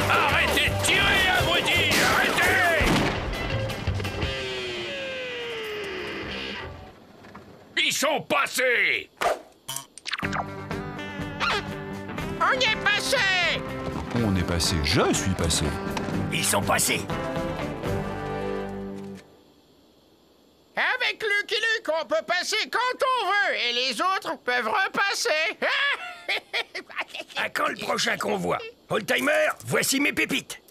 Arrêtez de tirer, abruti, arrêtez! Ils sont passés! On est passé. On est passé, je suis passé. Ils sont passés. Avec Lucky Luke, on peut passer quand on veut, et les autres peuvent repasser. À quand le prochain convoi? Oldtimer, voici mes pépites.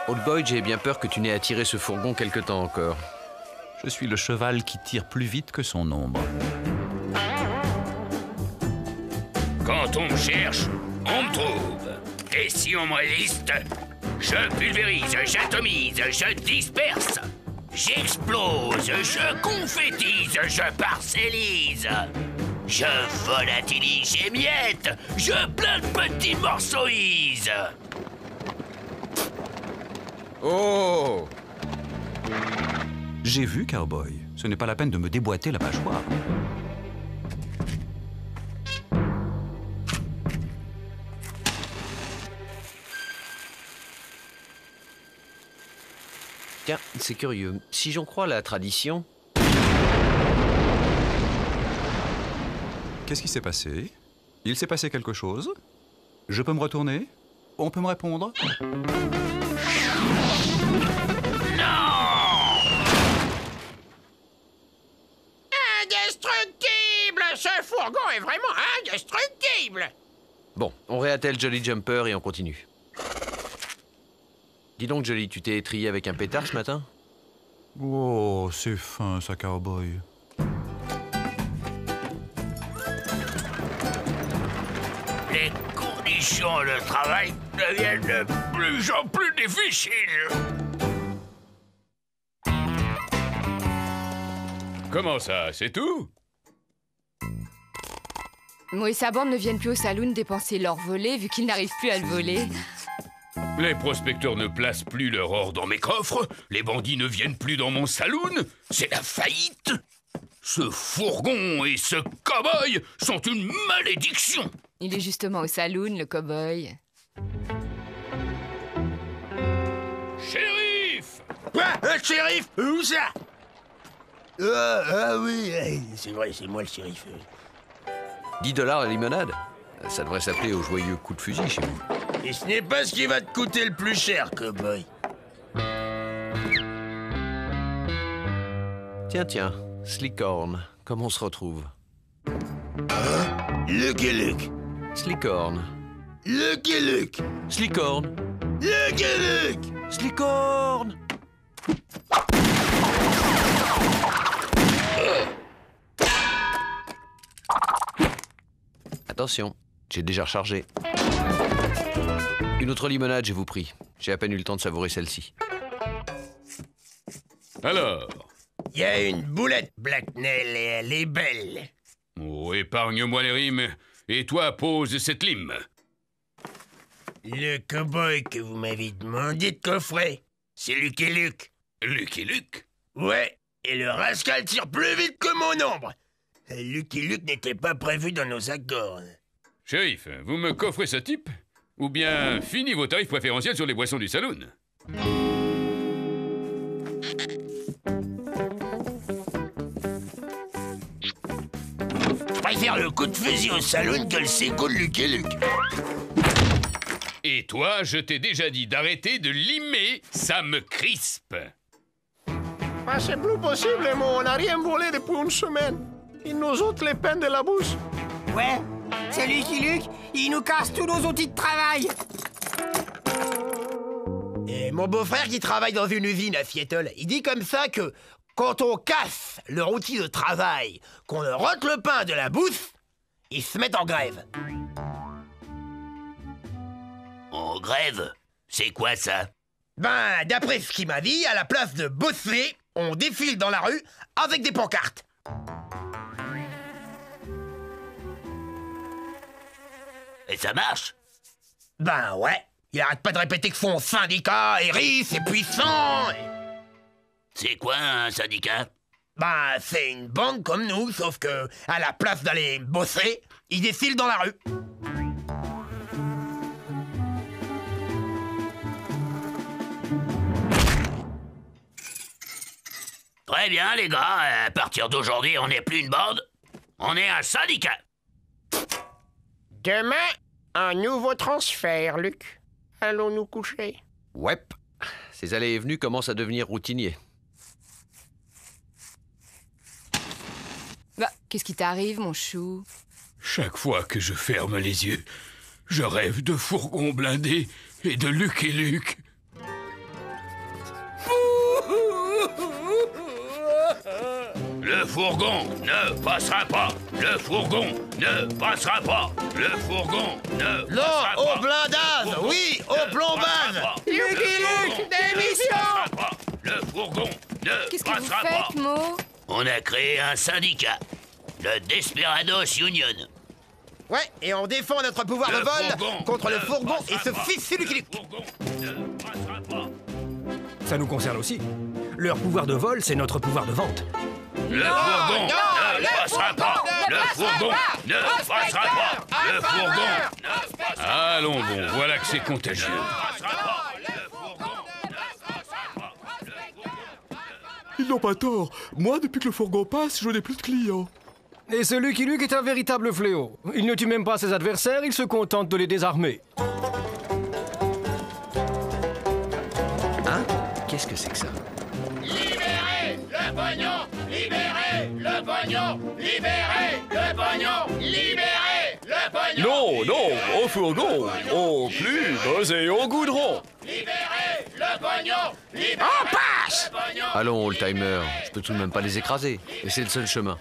Old Boy, j'ai bien peur que tu n'aies à tirer ce fourgon quelque temps encore. Je suis le cheval qui tire plus vite que son ombre. Quand on me cherche, on me trouve. Et si on me résiste, je pulvérise, j'atomise, je disperse. J'explose, je confétise, je parcellise. Je volatilise, j'émiette, je plein de petits morceauise. Oh! J'ai vu, Cowboy. Ce n'est pas la peine de me déboîter la mâchoire. Tiens, c'est curieux. Si j'en crois la tradition... Qu'est-ce qui s'est passé? Il s'est passé quelque chose? Je peux me retourner? On peut me répondre? Indestructible! Ce fourgon est vraiment indestructible! Bon, on réattelle Jolly Jumper et on continue. Dis donc, Jolly, tu t'es étrillé avec un pétard ce matin? Oh, c'est fin, ça, Cowboy. Les conditions de travail deviennent de plus en plus difficiles. Comment ça, c'est tout? Mo et sa bande ne viennent plus au saloon dépenser leur volet vu qu'ils n'arrivent plus à le voler. Les prospecteurs ne placent plus leur or dans mes coffres, les bandits ne viennent plus dans mon saloon, c'est la faillite. Ce fourgon et ce cow-boy sont une malédiction. Il est justement au saloon, le cow-boy. Shérif! Quoi? Shérif? Où ça? Ah oui, c'est vrai, c'est moi le shérif. 10 $ la limonade? Ça devrait s'appeler au joyeux coup de fusil chez vous. Et ce n'est pas ce qui va te coûter le plus cher, cowboy. Tiens, Slickhorn, comment on se retrouve? Lucky Luke. Slickhorn. Lucky Luke. Slickhorn. Lucky Luke. Slickhorn. Attention, j'ai déjà rechargé. Une autre limonade, je vous prie. J'ai à peine eu le temps de savourer celle-ci. Alors? Il y a une boulette, Blacknell, et elle est belle. Oh, épargne-moi les rimes. Et toi, pose cette lime. Le cow-boy que vous m'avez demandé de coffrer, c'est Lucky Luke. Lucky Luke? Ouais, et le rascal tire plus vite que mon ombre. Lucky Luke n'était pas prévu dans nos accords. Shérif, vous me coffrez ce type? Ou bien fini vos tarifs préférentiels sur les boissons du saloon? Je préfère le coup de fusil au saloon que le séco de Lucky Luke. Et toi, je t'ai déjà dit d'arrêter de limer, ça me crispe. Ah, c'est plus possible, mon. On n'a rien volé depuis une semaine. Ils nous ôtent les peines de la bouche. Ouais, c'est Lucky Luke, il nous casse tous nos outils de travail. Et mon beau-frère qui travaille dans une usine à Seattle, il dit comme ça que quand on casse leur outil de travail, qu'on leur ôte le pain de la bouffe, ils se mettent en grève. En grève? C'est quoi ça? Ben, d'après ce qu'il m'a dit, à la place de bosser, on défile dans la rue avec des pancartes. Et ça marche? Ben ouais, il arrête pas de répéter que son syndicat est riche et puissant. C'est quoi un syndicat? Ben, c'est une banque comme nous, sauf que, à la place d'aller bosser, ils défilent dans la rue. Très bien, les gars. À partir d'aujourd'hui, on n'est plus une bande. On est un syndicat. Demain, un nouveau transfert, Luc. Allons nous coucher. Ouais. Ces allées et venues commencent à devenir routiniers. Bah, qu'est-ce qui t'arrive, mon chou? Chaque fois que je ferme les yeux, je rêve de fourgons blindés et de Lucky Luke. Le fourgon ne passera pas. Le fourgon ne passera pas. Le fourgon ne Non, passera pas. au blindage, oui, au plombage. Lucky Luke, démission. Le fourgon ne Qu'est-ce que vous passera pas. faites, Mo? On a créé un syndicat, le Desperados Union. Ouais, et on défend notre pouvoir de vol contre le fourgon et ce fils de Lucky Luke. Ça nous concerne aussi. Leur pouvoir de vol, c'est notre pouvoir de vente. Le fourgon ne passera pas. Le fourgon ne passera pas. Le fourgon ne passera pas. Allons bon, voilà que c'est contagieux. Ils n'ont pas tort. Moi, depuis que le fourgon passe, je n'ai plus de clients. Et ce Lucky Luke est un véritable fléau. Il ne tue même pas ses adversaires, il se contente de les désarmer. Hein? Qu'est-ce que c'est que ça? Libérez le pognon! Libérez le pognon! Libérez le pognon! Libérez le pognon! Non, non, au fourgon, au plus et au goudron. Libérez le pognon! Libérez On passe! le pognon! Allons, old-timer, je peux tout de même pas les écraser. Et c'est le seul chemin.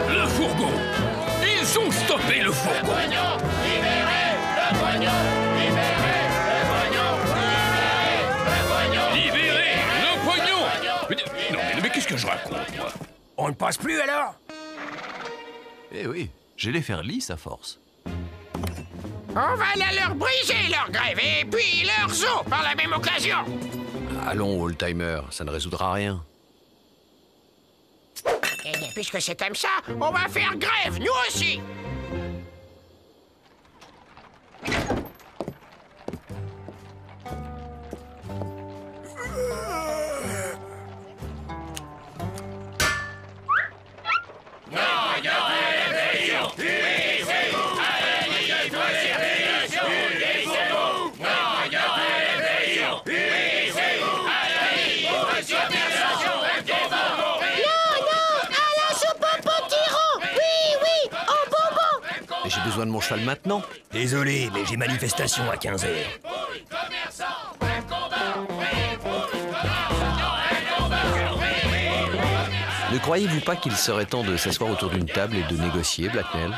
Le fourgon. Ils ont stoppé le fourgon. Libérez le pognon! Libérez le pognon! Libérez le pognon. Non, mais qu'est-ce que je raconte, moi? On ne passe plus alors? Eh oui, j'ai les faire lisses à force. On va aller leur briser leur grève et puis leurs os par la même occasion. Allons, old-timer, ça ne résoudra rien. Eh bien, puisque c'est comme ça, on va faire grève, nous aussi. Mais j'ai besoin de mon cheval maintenant. Désolé, mais j'ai manifestation à 15h. Ne croyez-vous pas qu'il serait temps de s'asseoir autour d'une table et de négocier, Blacknell?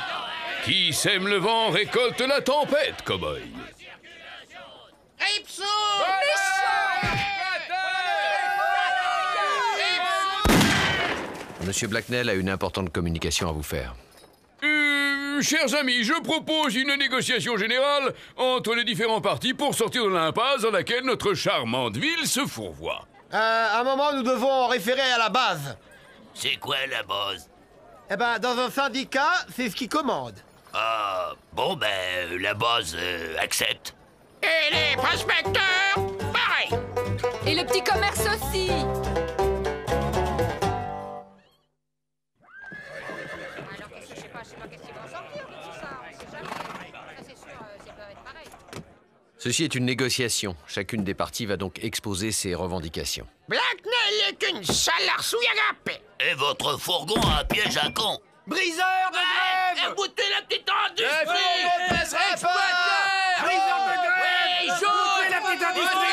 Qui sème le vent récolte la tempête, cowboy. Ipso! Monsieur Blacknell a une importante communication à vous faire. Chers amis, je propose une négociation générale entre les différents partis pour sortir de l'impasse dans laquelle notre charmante ville se fourvoie. À un moment, nous devons en référer à la base. C'est quoi la base? Eh ben, dans un syndicat, c'est ce qui commande. Ah, bon ben, la base accepte. Et les prospecteurs, pareil. Et le petit commerce aussi. Ceci est une négociation. Chacune des parties va donc exposer ses revendications. Blacknell est une sale arsouille agapée. Et votre fourgon a un piège à con. Briseur de grève! Écoutez la petite industrie! Briseur de grève! Écoutez la petite industrie!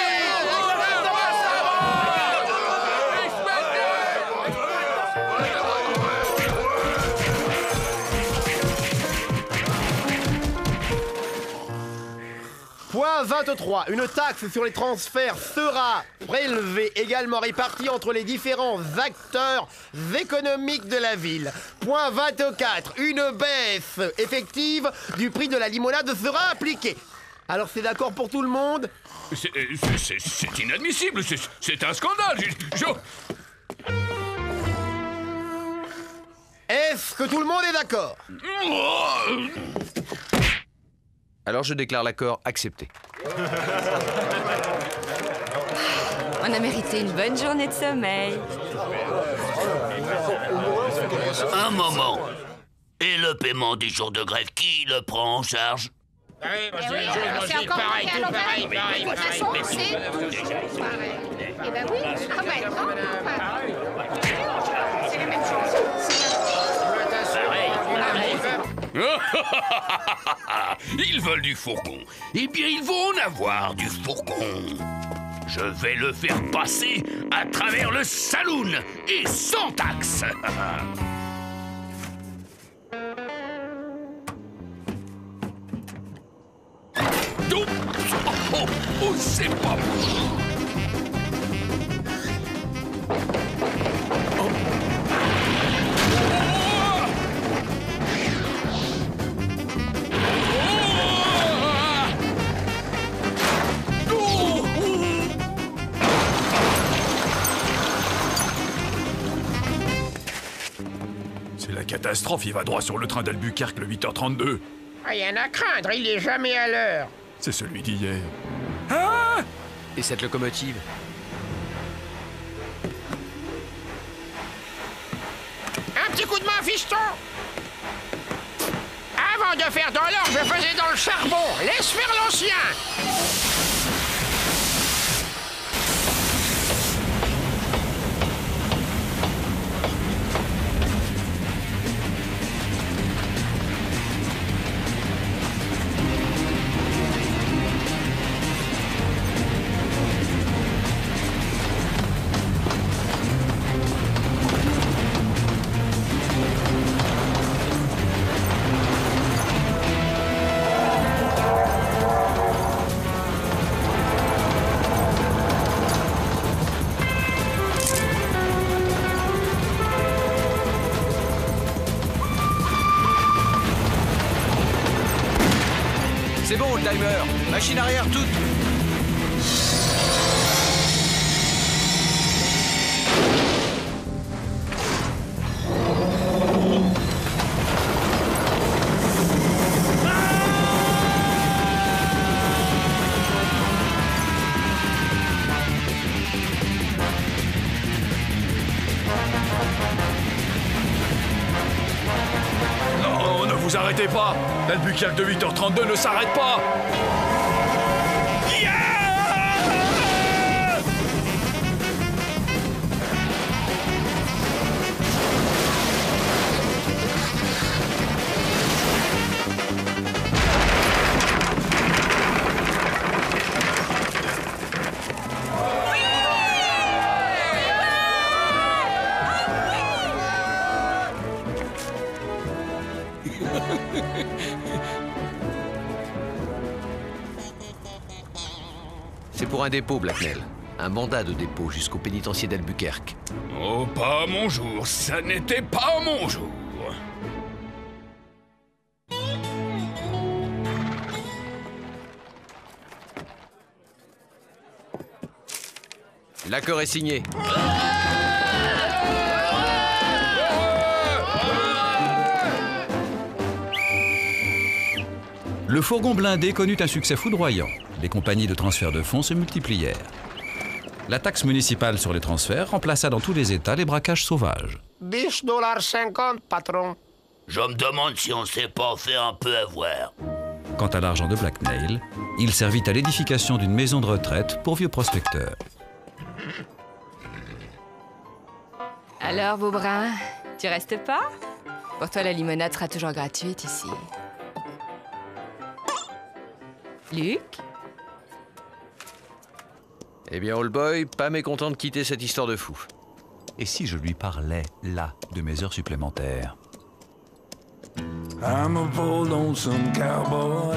Point 23. Une taxe sur les transferts sera prélevée, également répartie entre les différents acteurs économiques de la ville. Point 24. Une baisse effective du prix de la limonade sera appliquée. Alors c'est d'accord pour tout le monde? C'est inadmissible, c'est un scandale. Est-ce que tout le monde est d'accord? Alors je déclare l'accord accepté. On a mérité une bonne journée de sommeil. Un moment. Et le paiement des jours de grève, qui le prend en charge? C'est encore pareil, tout pareil. De toute façon, c'est pareil. Eh ben oui. Ah ben non, pareil. C'est la même chose. Ils veulent du fourgon. Eh bien, ils vont en avoir du fourgon. Je vais le faire passer à travers le saloon et sans taxe. Oh, c'est pas bon. C'est la catastrophe, il va droit sur le train d'Albuquerque le 8h32. Rien à craindre, il est jamais à l'heure. C'est celui d'hier. Et cette locomotive? Un petit coup de main, fiston. Avant de faire dans l'or, je faisais dans le charbon. Laisse faire l'ancien. timer. Machine arrière toute. Non, ne vous arrêtez pas. L'Albuquerque de 8h32 ne s'arrête pas. C'est pour un dépôt, Blacknell. Un mandat de dépôt jusqu'au pénitencier d'Albuquerque. Oh, pas mon jour, ça n'était pas mon jour. L'accord est signé. Le fourgon blindé connut un succès foudroyant. Les compagnies de transfert de fonds se multiplièrent. La taxe municipale sur les transferts remplaça dans tous les États les braquages sauvages. $10,50, patron. Je me demande si on s'est pas fait un peu avoir. Quant à l'argent de Blacknell, il servit à l'édification d'une maison de retraite pour vieux prospecteurs. Alors, Beaubrun, tu restes pas? Pour toi, la limonade sera toujours gratuite ici. Luc? Eh bien, Old Boy, pas mécontent de quitter cette histoire de fou. Et si je lui parlais, là, de mes heures supplémentaires? I'm a bold lonesome cowboy.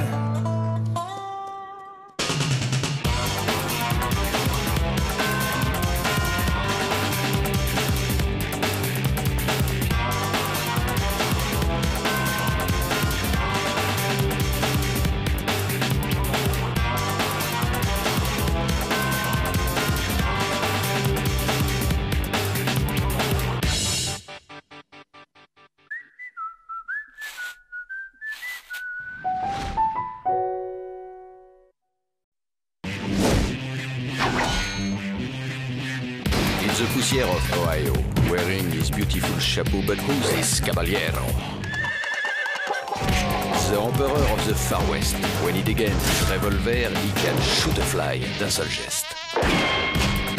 The Poussière of Ohio, wearing his beautiful chapeau, but who's this caballero? The Emperor of the Far West. When he degains his revolver, he can shoot a fly d'un seul geste.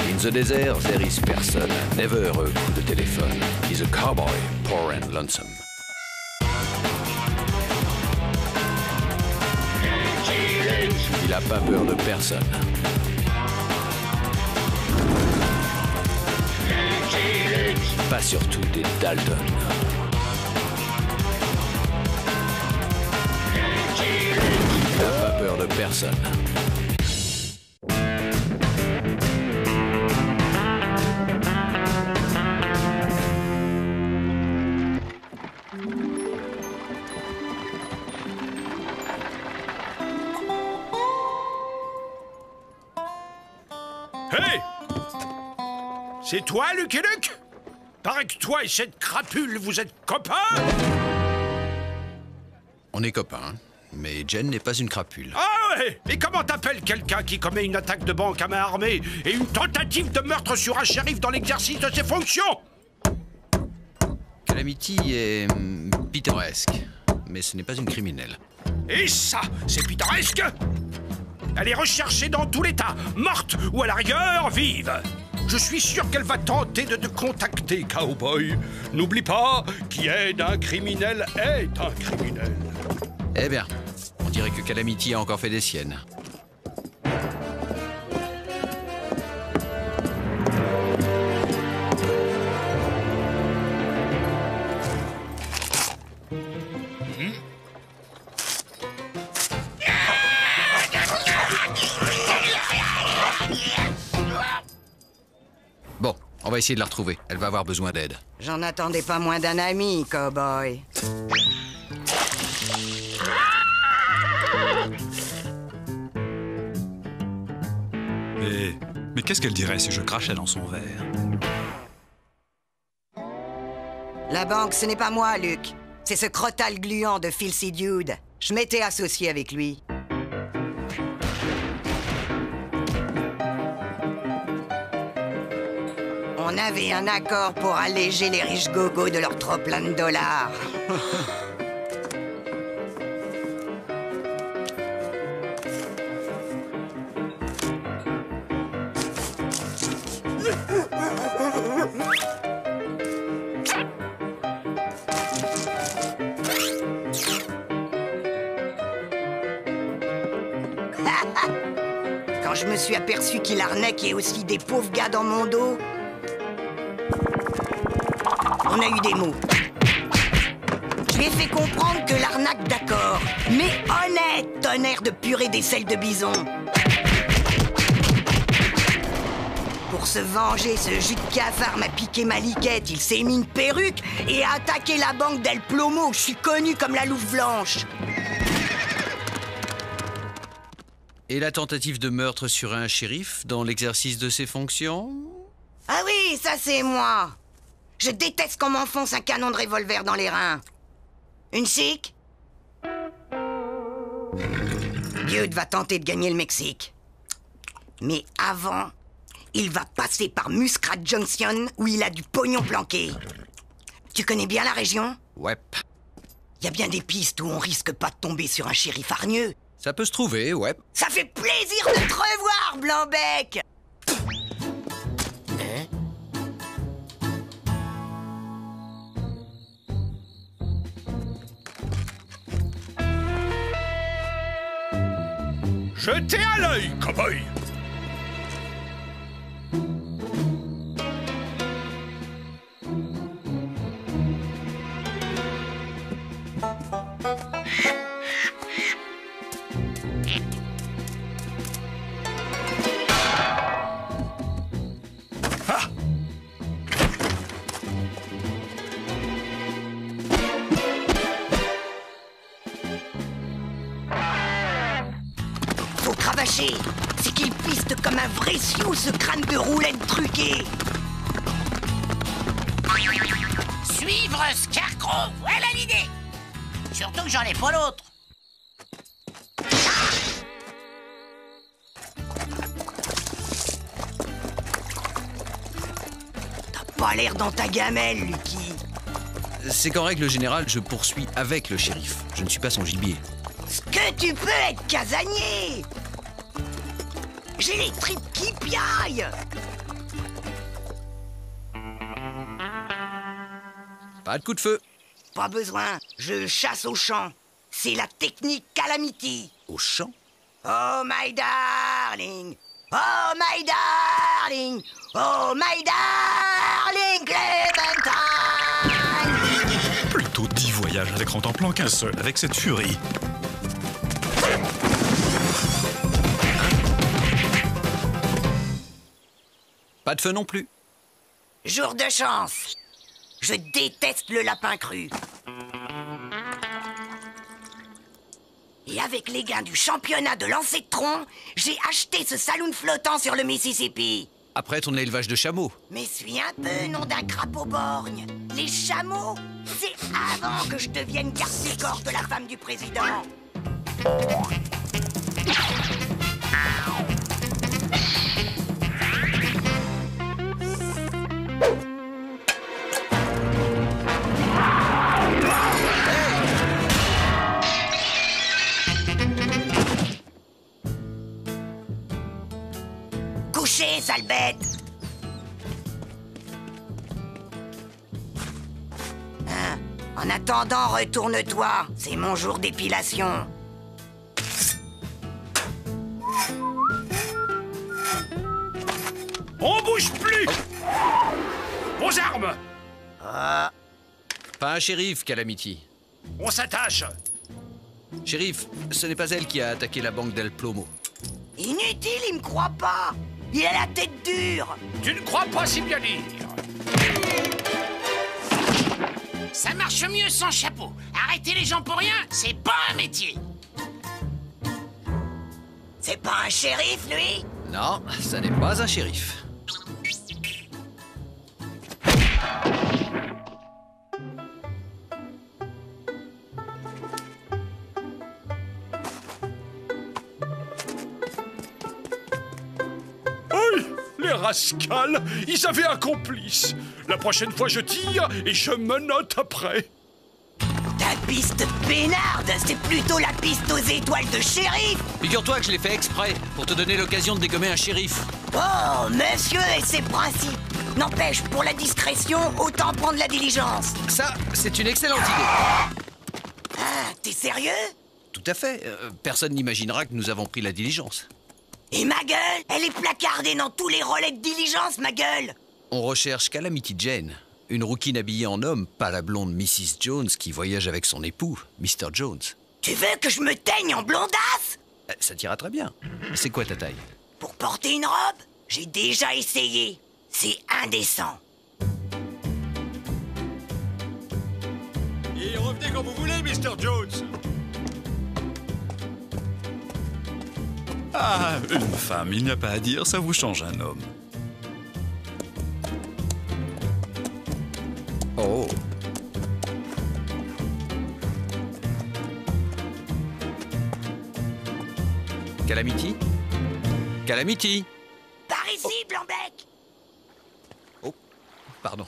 In the desert, there is person, never a coup de téléphone. He's a cowboy, poor and lonesome. Il a pas peur de personne. Pas surtout des Dalton. Il n'a pas peur de personne. Hey! C'est toi, Lucky Luke? Paraît que toi et cette crapule, vous êtes copains? On est copains, mais Jen n'est pas une crapule. Ah ouais! Et comment t'appelles quelqu'un qui commet une attaque de banque à main armée et une tentative de meurtre sur un shérif dans l'exercice de ses fonctions? Calamity est pittoresque, mais ce n'est pas une criminelle. Et ça, c'est pittoresque? Elle est recherchée dans tout l'État, morte ou à la rigueur, vive. Je suis sûr qu'elle va tenter de te contacter, cowboy. N'oublie pas, qui aide un criminel est un criminel. Eh bien, on dirait que Calamity a encore fait des siennes. Bon, on va essayer de la retrouver. Elle va avoir besoin d'aide. J'en attendais pas moins d'un ami, cowboy. Mais qu'est-ce qu'elle dirait si je crachais dans son verre? La banque, ce n'est pas moi, Luc. C'est ce crotal gluant de Filthy Dude. Je m'étais associé avec lui. On avait un accord pour alléger les riches gogos de leur trop plein de dollars. Quand je me suis aperçu qu'il arnaquait aussi des pauvres gars dans mon dos, on a eu des mots. Je lui ai fait comprendre que l'arnaque, d'accord, mais honnête, tonnerre de purée d'aisselle de bison. Pour se venger, ce jus de cafard m'a piqué ma liquette. Il s'est mis une perruque et a attaqué la banque d'El Plomo. Je suis connu comme la louve blanche. Et la tentative de meurtre sur un shérif dans l'exercice de ses fonctions? Ah oui, ça c'est moi. Je déteste qu'on m'enfonce un canon de revolver dans les reins. Une chic? Dude va tenter de gagner le Mexique. Mais avant, il va passer par Muskrat Junction où il a du pognon planqué. Tu connais bien la région? Ouais. Il y a bien des pistes où on risque pas de tomber sur un shérif hargneux. Ça peut se trouver, ouais. Ça fait plaisir de te revoir, Blanc-bec! Jetez à l'œil, cow-boy! C'est qu'il piste comme un vrai sioux, ce crâne de roulette truqué. Suivre Scarecrow, voilà l'idée. Surtout que j'en ai pas l'autre. T'as pas l'air dans ta gamelle, Lucky. C'est qu'en règle générale, je poursuis avec le shérif. Je ne suis pas son gibier. Ce que tu peux être casanier! J'ai les tripes qui piaillent! Pas de coup de feu. Pas besoin, je chasse au champ. C'est la technique Calamity. Au champ? Oh my darling! Oh my darling! Oh my darling Clémentine! Plutôt 10 voyages avec Rantanplan qu'un seul avec cette furie. Pas de feu non plus. Jour de chance. Je déteste le lapin cru. Et avec les gains du championnat de lancer de tronc, j'ai acheté ce saloon flottant sur le Mississippi. Après ton élevage de chameaux. Mais suis un peu, nom d'un crapaud borgne. Les chameaux, c'est avant que je devienne garde-corps de la femme du président. Couchez, sale bête! Hein? En attendant, retourne-toi. C'est mon jour d'épilation. On bouge plus! Aux armes! Ah. Pas un shérif, Calamity. On s'attache! Shérif, ce n'est pas elle qui a attaqué la banque d'El Plomo. Inutile, il me croit pas. Il a la tête dure. Tu ne crois pas si bien dire. Ça marche mieux sans chapeau. Arrêter les gens pour rien, c'est pas un métier. C'est pas un shérif, lui? Non, ça n'est pas un shérif. Les rascals, ils avaient un complice. La prochaine fois, je tire et je menotte après. Ta piste peinarde, c'est plutôt la piste aux étoiles de shérif. Figure-toi que je l'ai fait exprès, pour te donner l'occasion de dégommer un shérif. Oh, monsieur et ses principes. N'empêche, pour la discrétion, autant prendre la diligence. Ça, c'est une excellente idée. Ah, t'es sérieux? Tout à fait. Personne n'imaginera que nous avons pris la diligence. Et ma gueule, elle est placardée dans tous les relais de diligence, ma gueule. On recherche Calamity Jane, une rouquine habillée en homme, pas la blonde Mrs. Jones qui voyage avec son époux, Mr. Jones. Tu veux que je me teigne en blondasse? Ça t'ira très bien. C'est quoi ta taille? Pour porter une robe, j'ai déjà essayé. C'est indécent. Et revenez quand vous voulez, Mr. Jones. Ah, une femme, il n'y a pas à dire, ça vous change un homme. Oh. Calamity? Calamity? Par ici, Blanc-Bec. Oh, pardon.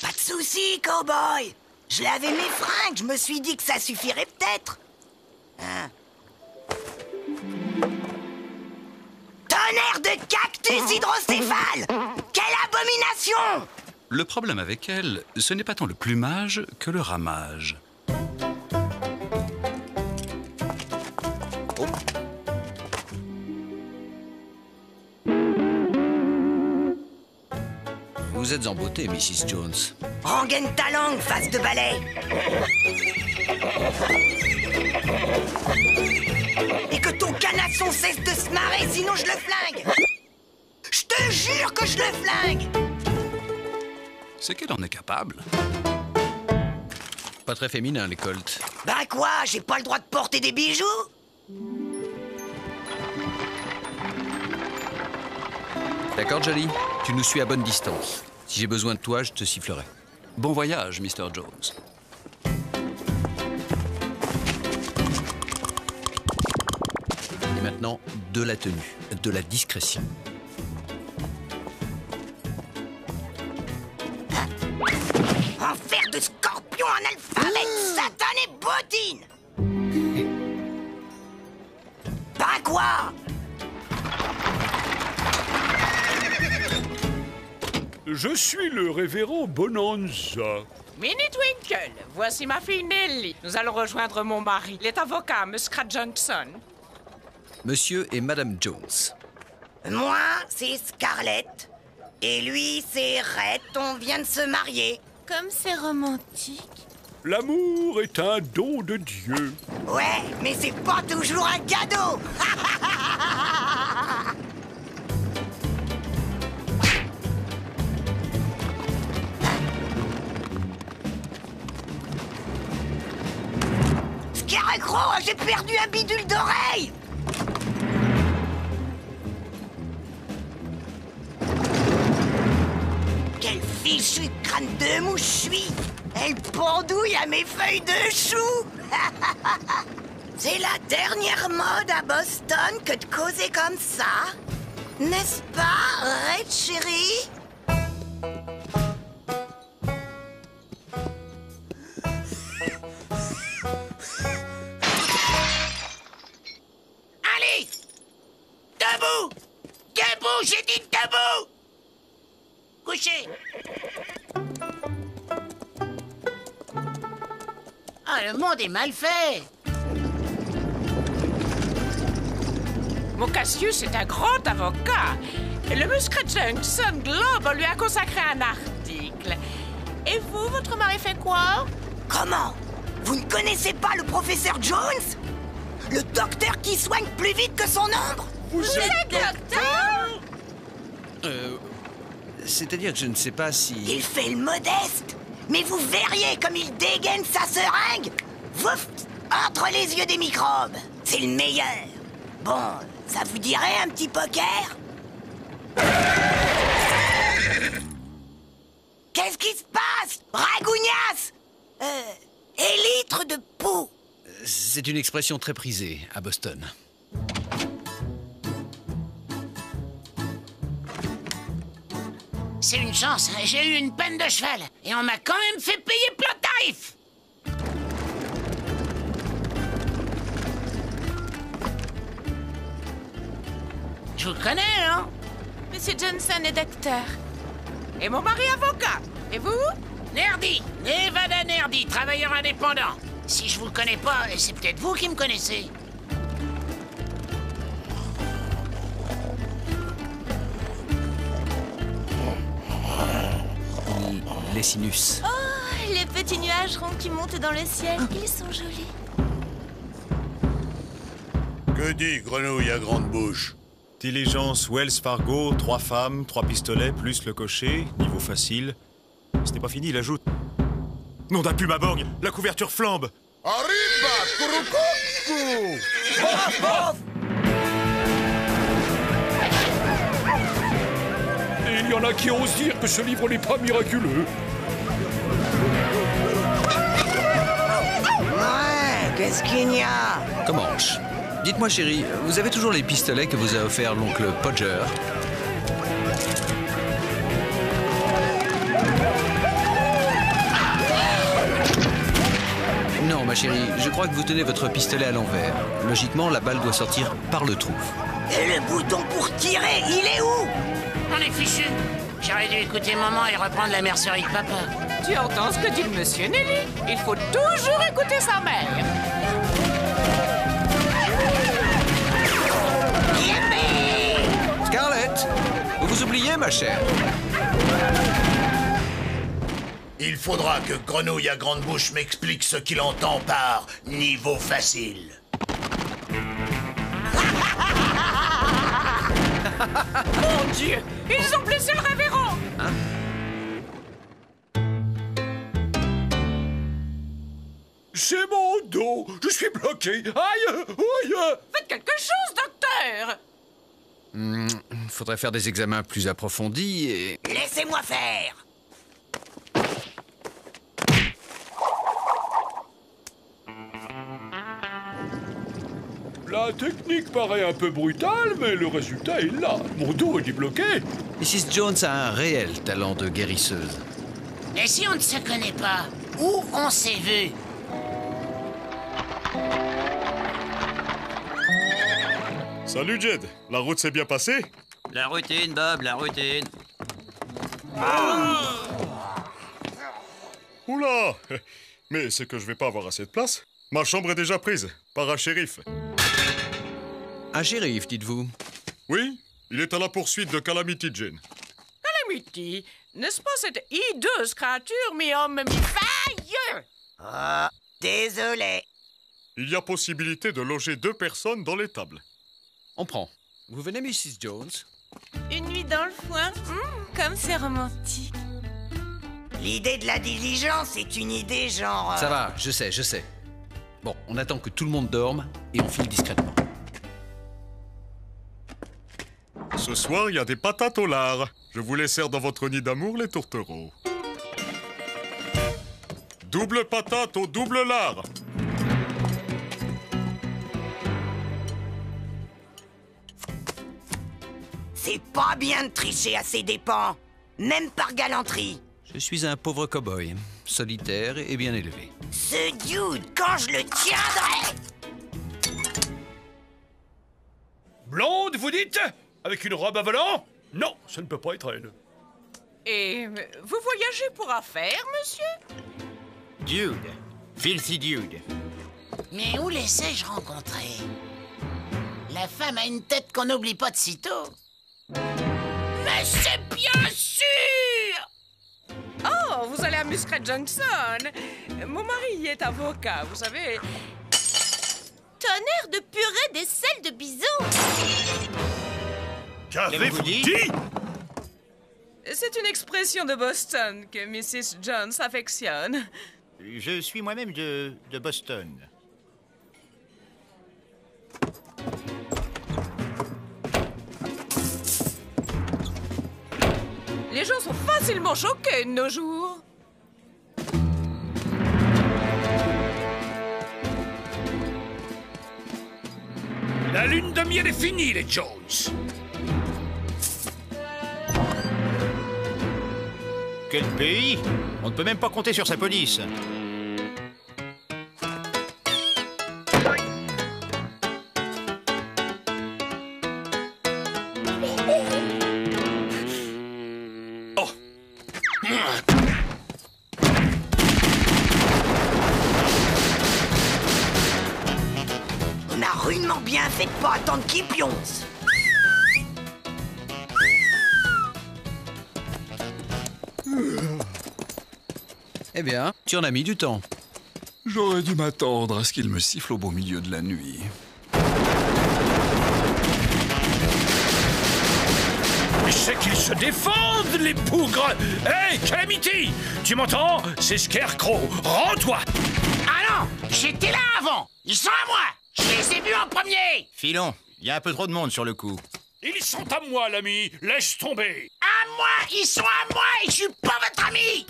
Pas de soucis, cowboy. Je lavais mes fringues, je me suis dit que ça suffirait peut-être. Hein? Tonnerre de cactus hydrocéphale! Quelle abomination! Le problème avec elle, ce n'est pas tant le plumage que le ramage. Oh. Vous êtes en beauté, Mrs. Jones. Rengaine ta langue, face de balai. Et que ton canasson cesse de se marrer, sinon je le flingue. Je te jure que je le flingue. C'est qu'elle en est capable. Pas très féminin, les Colts. Ben quoi, j'ai pas le droit de porter des bijoux? D'accord, Jolie? Tu nous suis à bonne distance. Si j'ai besoin de toi, je te sifflerai. Bon voyage, Mr. Jones. Et maintenant, de la tenue, de la discrétion. Enfer de scorpion analphabète, Satan et bottine. Ben quoi? Je suis le révérend Bonanza. Minnie Twinkle, voici ma fille Nellie. Nous allons rejoindre mon mari, l'est avocat, Muscat Johnson. Monsieur et Madame Jones. Moi, c'est Scarlett. Et lui, c'est Rhett. On vient de se marier. Comme c'est romantique. L'amour est un don de Dieu. Ouais, mais c'est pas toujours un cadeau. Scarecrow, j'ai perdu un bidule d'oreille. Quel fichu crâne de mouche je suis. Elle pendouille à mes feuilles de chou. C'est la dernière mode à Boston que de causer comme ça. N'est-ce pas, Red chérie? Allez! Debout! Debout, j'ai dit debout! Couchez! Ah, le monde est mal fait! Mon Cassius est un grand avocat. Et le Muscat Johnson Globe lui a consacré un article. Et vous, votre mari fait quoi? Comment? Vous ne connaissez pas le professeur Jones? Le docteur qui soigne plus vite que son ombre? Vous êtes docteur? C'est-à-dire que je ne sais pas si... Il fait le modeste, mais vous verriez comme il dégaine sa seringue. Vouf! Entre les yeux des microbes. C'est le meilleur. Bon, Ça vous dirait un petit poker? Qu'est-ce qui se passe? Ragougnasse! Élytre de peau. C'est une expression très prisée à Boston. C'est une chance, j'ai eu une peine de cheval. Et on m'a quand même fait payer plein tarif. Je vous connais, hein? Monsieur Johnson est docteur. Et mon mari avocat. Et vous? Nerdy, Nevada Nerdy, travailleur indépendant. Si je vous connais pas, c'est peut-être vous qui me connaissez. Les sinus. Oh, les petits nuages ronds qui montent dans le ciel, ils sont jolis. Que dit Grenouille à grande bouche? Diligence Wells Fargo, 3 femmes, 3 pistolets, plus le cocher, niveau facile. C'était pas fini, il ajoute. Nom d'un plume à borgne, la couverture flambe. Arriba, Kurukuku! Et il y en a qui osent dire que ce livre n'est pas miraculeux. Ouais, qu'est-ce qu'il y a? Comment? Dites-moi, chérie, vous avez toujours les pistolets que vous a offert l'oncle Podger? Non, ma chérie, je crois que vous tenez votre pistolet à l'envers. Logiquement, la balle doit sortir par le trou. Et le bouton pour tirer, il est où? On est fichu. J'aurais dû écouter maman et reprendre la mercerie de papa. Tu entends ce que dit le monsieur Nelly? Il faut toujours écouter sa mère. Scarlett, vous vous oubliez, ma chère? Il faudra que Grenouille à grande bouche m'explique ce qu'il entend par niveau facile. Mon Dieu, ils ont blessé le révérend. Hein? C'est mon dos. Je suis bloqué. Aïe, aïe. Faites quelque chose, docteur. Faudrait faire des examens plus approfondis et... Laissez-moi faire. La technique paraît un peu brutale, mais le résultat est là. Mon dos est débloqué. Mrs. Jones a un réel talent de guérisseuse. Et si on ne se connaît pas, où on s'est vu? Salut Jed, la route s'est bien passée? La routine, Bob, la routine. Oula! Mais c'est que je vais pas avoir assez de place. Ma chambre est déjà prise, par un shérif. Un shérif, dites-vous? Oui, il est à la poursuite de Calamity Jane. Calamity, n'est-ce pas cette hideuse créature mi-homme, mi-faille? Ah, désolé. Il y a possibilité de loger 2 personnes dans l'étable. On prend. Vous venez, Mrs. Jones? Une nuit dans le foin, comme c'est romantique. L'idée de la diligence est une idée genre... Ça va, je sais. Bon, on attend que tout le monde dorme et on file discrètement. Ce soir, il y a des patates au lard. Je vous les sers dans votre nid d'amour, les tourtereaux. Double patate au double lard. C'est pas bien de tricher à ses dépens, même par galanterie. Je suis un pauvre cow-boy, solitaire et bien élevé. Ce dude, quand je le tiendrai... Blonde, vous dites? Avec une robe à volant? Non, ça ne peut pas être elle. Et vous voyagez pour affaires, monsieur? Dude. Filthy Dude. Mais où les ai-je rencontrés? La femme a une tête qu'on n'oublie pas de sitôt. Mais c'est bien sûr! Oh, vous allez à Muscat Junction. Mon mari y est avocat, vous savez. Tonnerre de purée d'aisselle de bison! Qu'avez-vous dit? C'est une expression de Boston que Mrs. Jones affectionne. Je suis moi-même de Les gens sont facilement choqués de nos jours. La lune de miel est finie, les Jones. Quel pays? On ne peut même pas compter sur sa police. On a rudement bien fait de pas attendre qu'il pionce. Eh bien, tu en as mis du temps. J'aurais dû m'attendre à ce qu'il me siffle au beau milieu de la nuit. C'est qu'ils se défendent, les bougres. Hey, Calamity, tu m'entends? C'est Scarecrow. Rends-toi. Ah non, j'étais là avant. Ils sont à moi. Je les ai vus en premier. Filon, il y a un peu trop de monde sur le coup. Ils sont à moi, l'ami. Laisse tomber. À moi, ils sont à moi et je suis pas votre ami.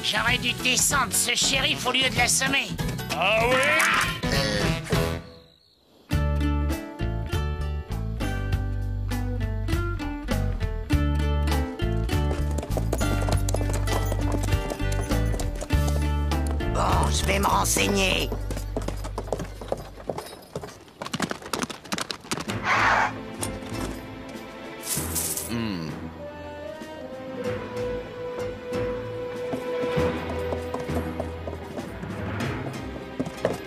J'aurais dû descendre ce shérif au lieu de l'assommer. Ah oui? Bon, je vais me renseigner.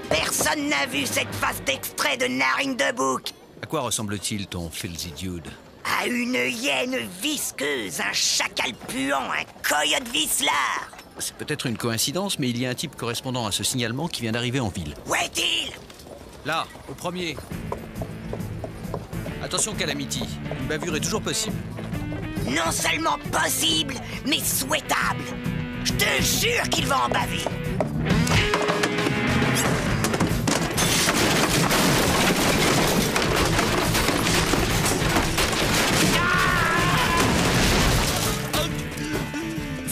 Personne n'a vu cette face d'extrait de Narine de Bouc. À quoi ressemble-t-il, ton filthy dude? À une hyène visqueuse, un chacal puant, un coyote vicelard. C'est peut-être une coïncidence, mais il y a un type correspondant à ce signalement qui vient d'arriver en ville. Où est-il? Là, au premier. Attention, Calamity. Une bavure est toujours possible. Non seulement possible, mais souhaitable. Je te jure qu'il va en baver.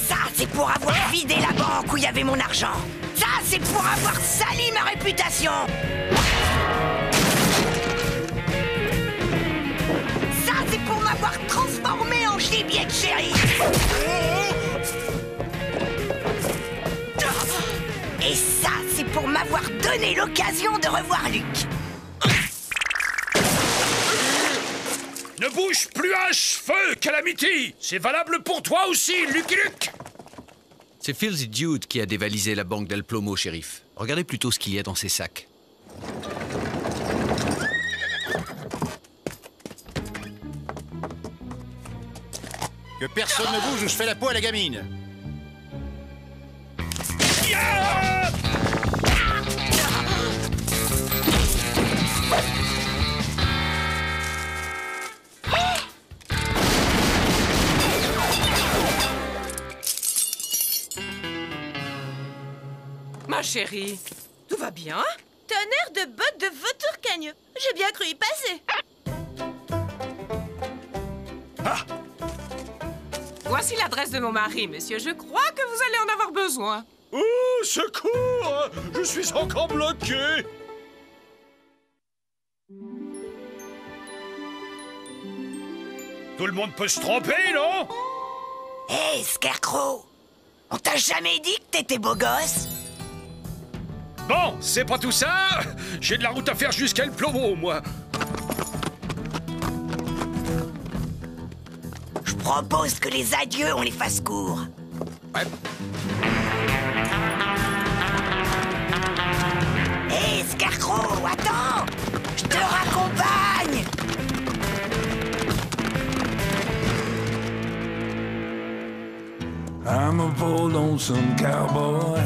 Ça, c'est pour avoir vidé la banque où il y avait mon argent. Ça, c'est pour avoir sali ma réputation. Ça, c'est pour m'avoir transformé en gibier de shérif. Et ça, c'est pour m'avoir donné l'occasion de revoir Luc. Ne bouge plus un cheveu, Calamity. C'est valable pour toi aussi, Lucky Luke. C'est Filthy Dude qui a dévalisé la banque d'El Plomo, shérif. Regardez plutôt ce qu'il y a dans ses sacs. Que personne ne bouge ou je fais la peau à la gamine. Ma chérie, tout va bien? Tonnerre de bottes de vautour cagneux. J'ai bien cru y passer. Voici l'adresse de mon mari, monsieur. Je crois que vous allez en avoir besoin. Oh, secours! Je suis encore bloqué. Tout le monde peut se tromper, non? Hé, Scarecrow! On t'a jamais dit que t'étais beau gosse? Bon, c'est pas tout ça. J'ai de la route à faire jusqu'à El Plomo, moi. Je propose que les adieux, on les fasse courts. Ouais. Hé, Scarecrow, attends! Je te raccompagne! I'm a bold lonesome cowboy.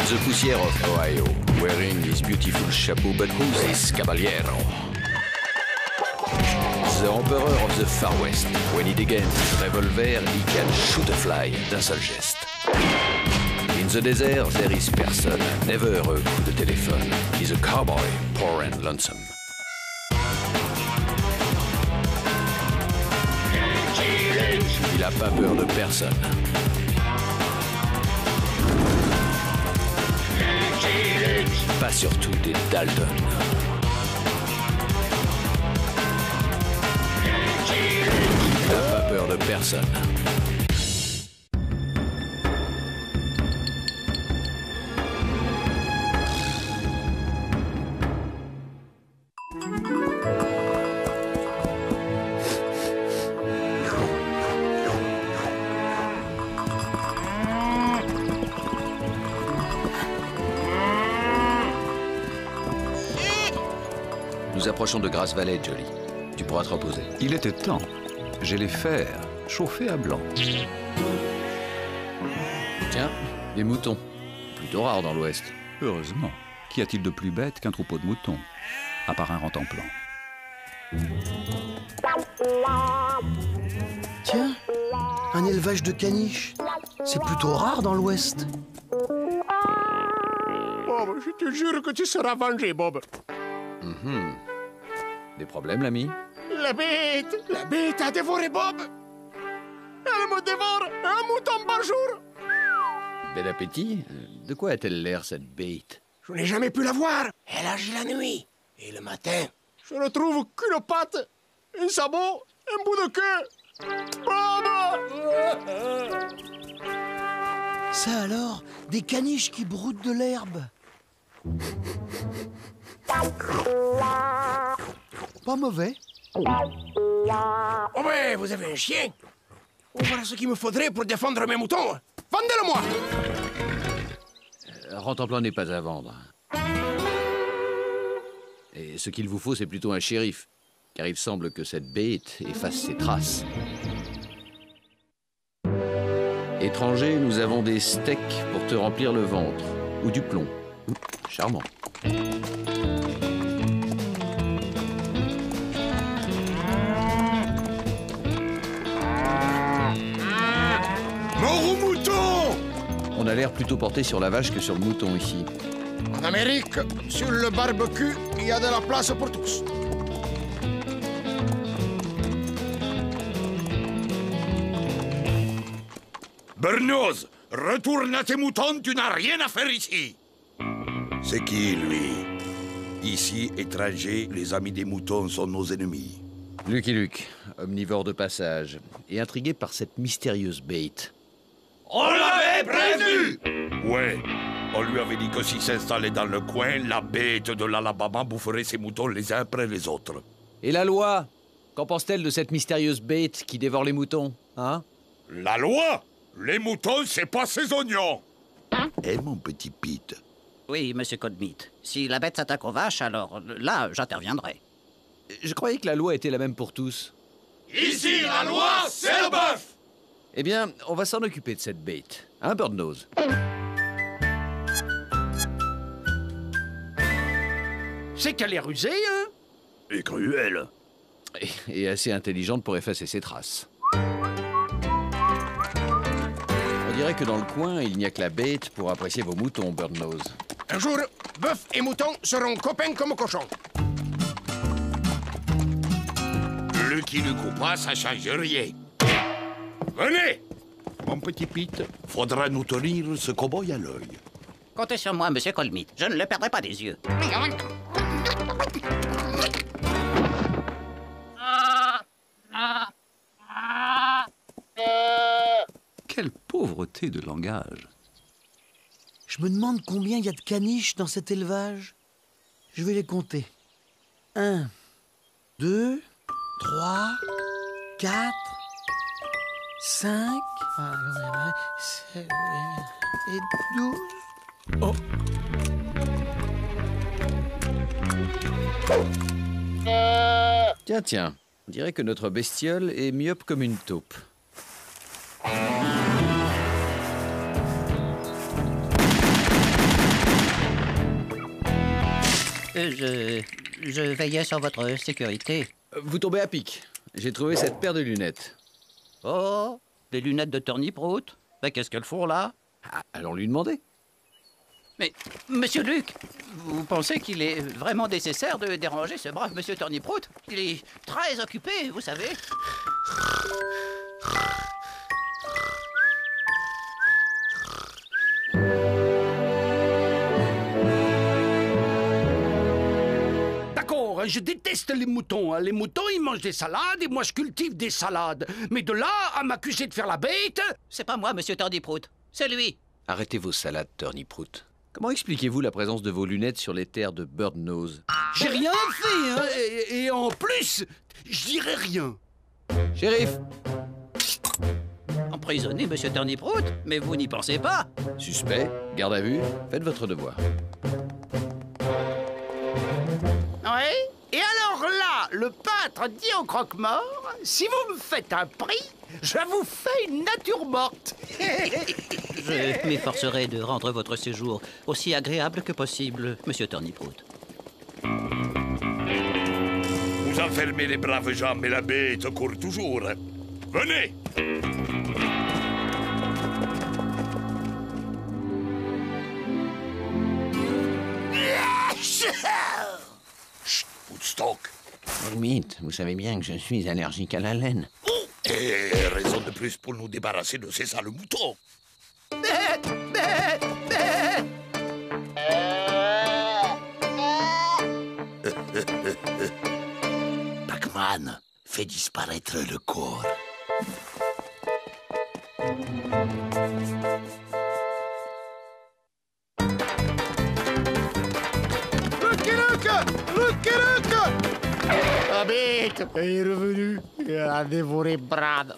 the poussière of Ohio, wearing his beautiful chapeau, but who's this caballero? The Emperor of the Far West. When he degains his revolver, he can shoot a fly d'un seul geste. In the desert, there is person, never a coup de téléphone. He's a cowboy, poor and lonesome. Il a pas peur de personne. Pas surtout des Dalton. Il n'a pas peur de personne. Nous approchons de Grass Valley, Jolly. Tu pourras te reposer. Il était temps. J'ai les fers chauffés à blanc. Tiens, des moutons. Plutôt rares dans l'Ouest. Heureusement. Qu'y a-t-il de plus bête qu'un troupeau de moutons? À part un rentemplant. Tiens, un élevage de caniches. C'est plutôt rare dans l'Ouest. Bob, je te jure que tu seras vengé, Bob. Des problèmes, l'ami? La bête a dévoré Bob. Elle me dévore un mouton par jour. Bel appétit. De quoi a-t-elle l'air, cette bête? Je n'ai jamais pu la voir. Elle agit la nuit. Et le matin, je ne trouve qu'une patte, un sabot, un bout de queue. Bob! Ça alors, des caniches qui broutent de l'herbe. Pas mauvais. Oh mais vous avez un chien. Voilà ce qu'il me faudrait pour défendre mes moutons. Vendez-le-moi. Rentemplant n'est pas à vendre. Et ce qu'il vous faut, c'est plutôt un shérif. Car il semble que cette bête efface ses traces. Étranger, nous avons des steaks pour te remplir le ventre. Ou du plomb. Charmant. Mort au mouton! On a l'air plutôt porté sur la vache que sur le mouton ici. En Amérique, sur le barbecue, il y a de la place pour tous. Bernoz, retourne à tes moutons, tu n'as rien à faire ici. C'est qui, lui? Ici, étrangers, les amis des moutons sont nos ennemis. Lucky Luke, omnivore de passage, et intrigué par cette mystérieuse bête. On l'avait prévenu! Ouais, on lui avait dit que s'il s'installait dans le coin, la bête de l'Alabama boufferait ses moutons les uns après les autres. Et la loi? Qu'en pense-t-elle de cette mystérieuse bête qui dévore les moutons, hein? La loi? Les moutons, c'est pas ses oignons! Eh, mon petit Pete? Oui, monsieur Codmeat. Si la bête s'attaque aux vaches, alors là, j'interviendrai. Je croyais que la loi était la même pour tous. Ici, la loi, c'est le bœuf! Eh bien, on va s'en occuper de cette bête. Hein, Birdnose? C'est qu'elle est rusée, hein? Et cruelle. Et assez intelligente pour effacer ses traces. On dirait que dans le coin, il n'y a que la bête pour apprécier vos moutons, Birdnose. Un jour, bœuf et mouton seront copains comme cochons. Lucky Luke ou pas, ça change rien. Venez! Mon petit Pete, faudra nous tenir ce cow-boy à l'œil. Comptez sur moi, monsieur Colmeat. Je ne le perdrai pas des yeux. Quelle pauvreté de langage. Je me demande combien il y a de caniches dans cet élevage. Je vais les compter. 1, 2, 3, 4, 5, 7 et 12. Oh! Tiens, on dirait que notre bestiole est myope comme une taupe. Je veillais sur votre sécurité. Vous tombez à pic. J'ai trouvé cette paire de lunettes. Oh, des lunettes de Turnip-Route? Ben, qu'est-ce qu'elles font là? Ah, allons lui demander. Mais, monsieur Luc, vous pensez qu'il est vraiment nécessaire de déranger ce brave monsieur Turnip-Route? Il est très occupé, vous savez. D'accord, je déteste les moutons. Les moutons, ils mangent des salades et moi, je cultive des salades. Mais de là à m'accuser de faire la bête... C'est pas moi, monsieur Turnip-Route. C'est lui. Arrêtez vos salades, Turnip-Route. Comment expliquez-vous la présence de vos lunettes sur les terres de Birdnose? J'ai rien fait, hein, et en plus, je dirais rien. Shérif! Emprisonné, monsieur Turnip-Route? Mais vous n'y pensez pas. Suspect, garde à vue, faites votre devoir. Oui? Et alors là, le peintre dit au croque-mort, si vous me faites un prix, je vous fais une nature morte. Je m'efforcerai de rendre votre séjour aussi agréable que possible, monsieur Turnip-Route. Vous enfermez les braves gens, mais la bête court toujours. Venez! Chut, Woodstock. Ermite, vous savez bien que je suis allergique à la laine. Et raison de plus pour nous débarrasser de ces sales moutons. Pac-Man, fais disparaître le corps. Lucky Luke! Lucky Luke! La bête est revenue et a dévoré Brad.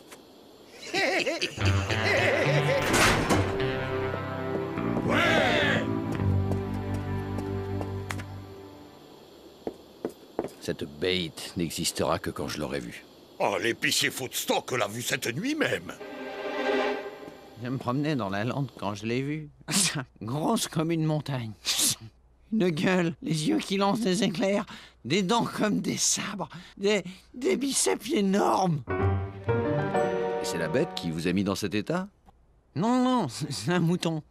Cette bête n'existera que quand je l'aurai vue. Oh, l'épicier Footstock l'a vu cette nuit même. Je me promenais dans la lande quand je l'ai vue. Grosse comme une montagne. Une gueule, les yeux qui lancent des éclairs, des dents comme des sabres, des biceps énormes. Et c'est la bête qui vous a mis dans cet état? Non, c'est un mouton.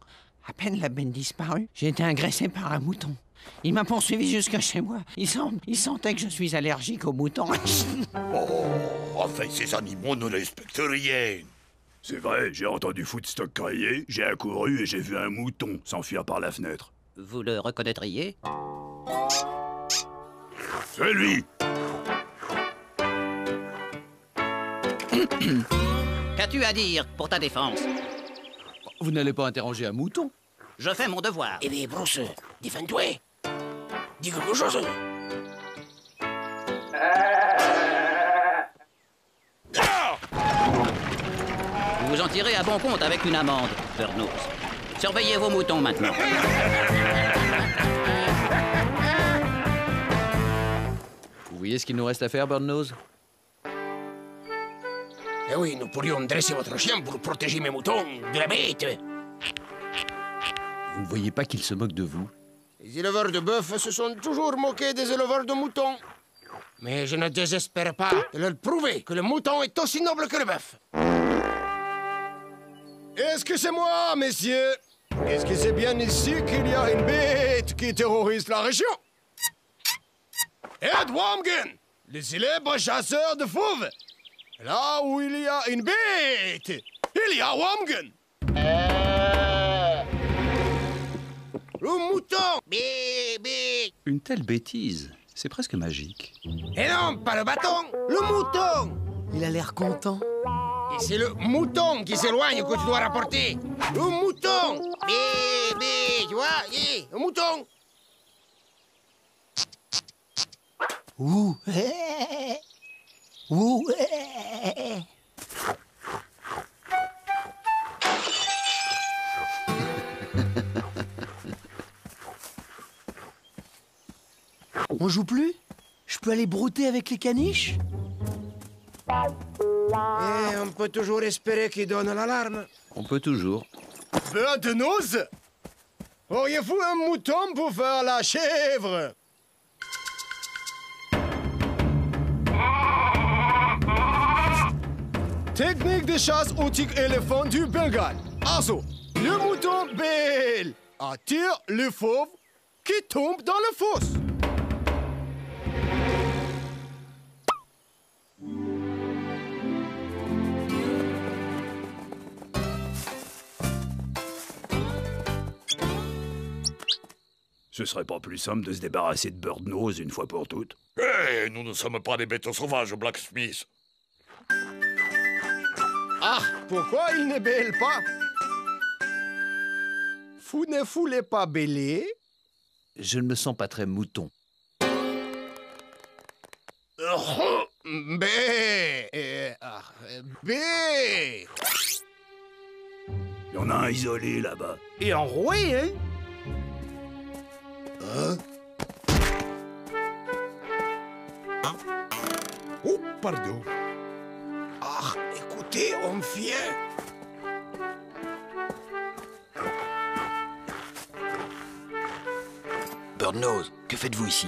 À peine la bête disparue, j'ai été agressé par un mouton. Il m'a poursuivi jusque chez moi. Il sentait que je suis allergique aux moutons. Oh, enfin, ces animaux ne respectent rien. C'est vrai, j'ai entendu Footstock crier, j'ai accouru et j'ai vu un mouton s'enfuir par la fenêtre. Vous le reconnaîtriez? C'est lui! Qu'as-tu à dire pour ta défense? Vous n'allez pas interroger un mouton? Je fais mon devoir. Eh bien, Bruce, défends-toi. Dis quelque chose. Vous vous en tirez à bon compte avec une amende, Birdnose. Surveillez vos moutons maintenant. Vous voyez ce qu'il nous reste à faire, Birdnose? Eh oui, nous pourrions dresser votre chien pour protéger mes moutons de la bête. Vous ne voyez pas qu'il se moque de vous? Les éleveurs de bœufs se sont toujours moqués des éleveurs de moutons. Mais je ne désespère pas de leur prouver que le mouton est aussi noble que le bœuf. Est-ce que c'est moi, messieurs? Est-ce que c'est bien ici qu'il y a une bête qui terrorise la région? Ed Wamgen, le célèbre chasseur de fauves. Là où il y a une bête, il y a Wamgen. Le mouton! Bébé! Une telle bêtise, c'est presque magique. Et non, pas le bâton! Le mouton! Il a l'air content. Et c'est le mouton qui s'éloigne que tu dois rapporter. Le mouton! Bébé! Tu vois? Le mouton! Ouh! Ouh! On joue plus? Je peux aller brouter avec les caniches? Et on peut toujours espérer qu'il donne l'alarme. On peut toujours. Birdnose? Auriez-vous un mouton pour faire la chèvre? Technique de chasse au tigre éléphant du Bengale. Also, le mouton bêle attire le fauve qui tombe dans le fosse. Ce serait pas plus simple de se débarrasser de Birdnose une fois pour toutes? Hé, nous ne sommes pas des bêtes sauvages, Blacksmith. Ah, pourquoi il ne bêle pas? Vous ne voulez pas bêler? Je ne me sens pas très mouton. Bé! Bé! Il y en a un isolé là-bas. Et enroué, hein? Oh, pardon. Ah, écoutez, on vient. Birdnose, que faites-vous ici?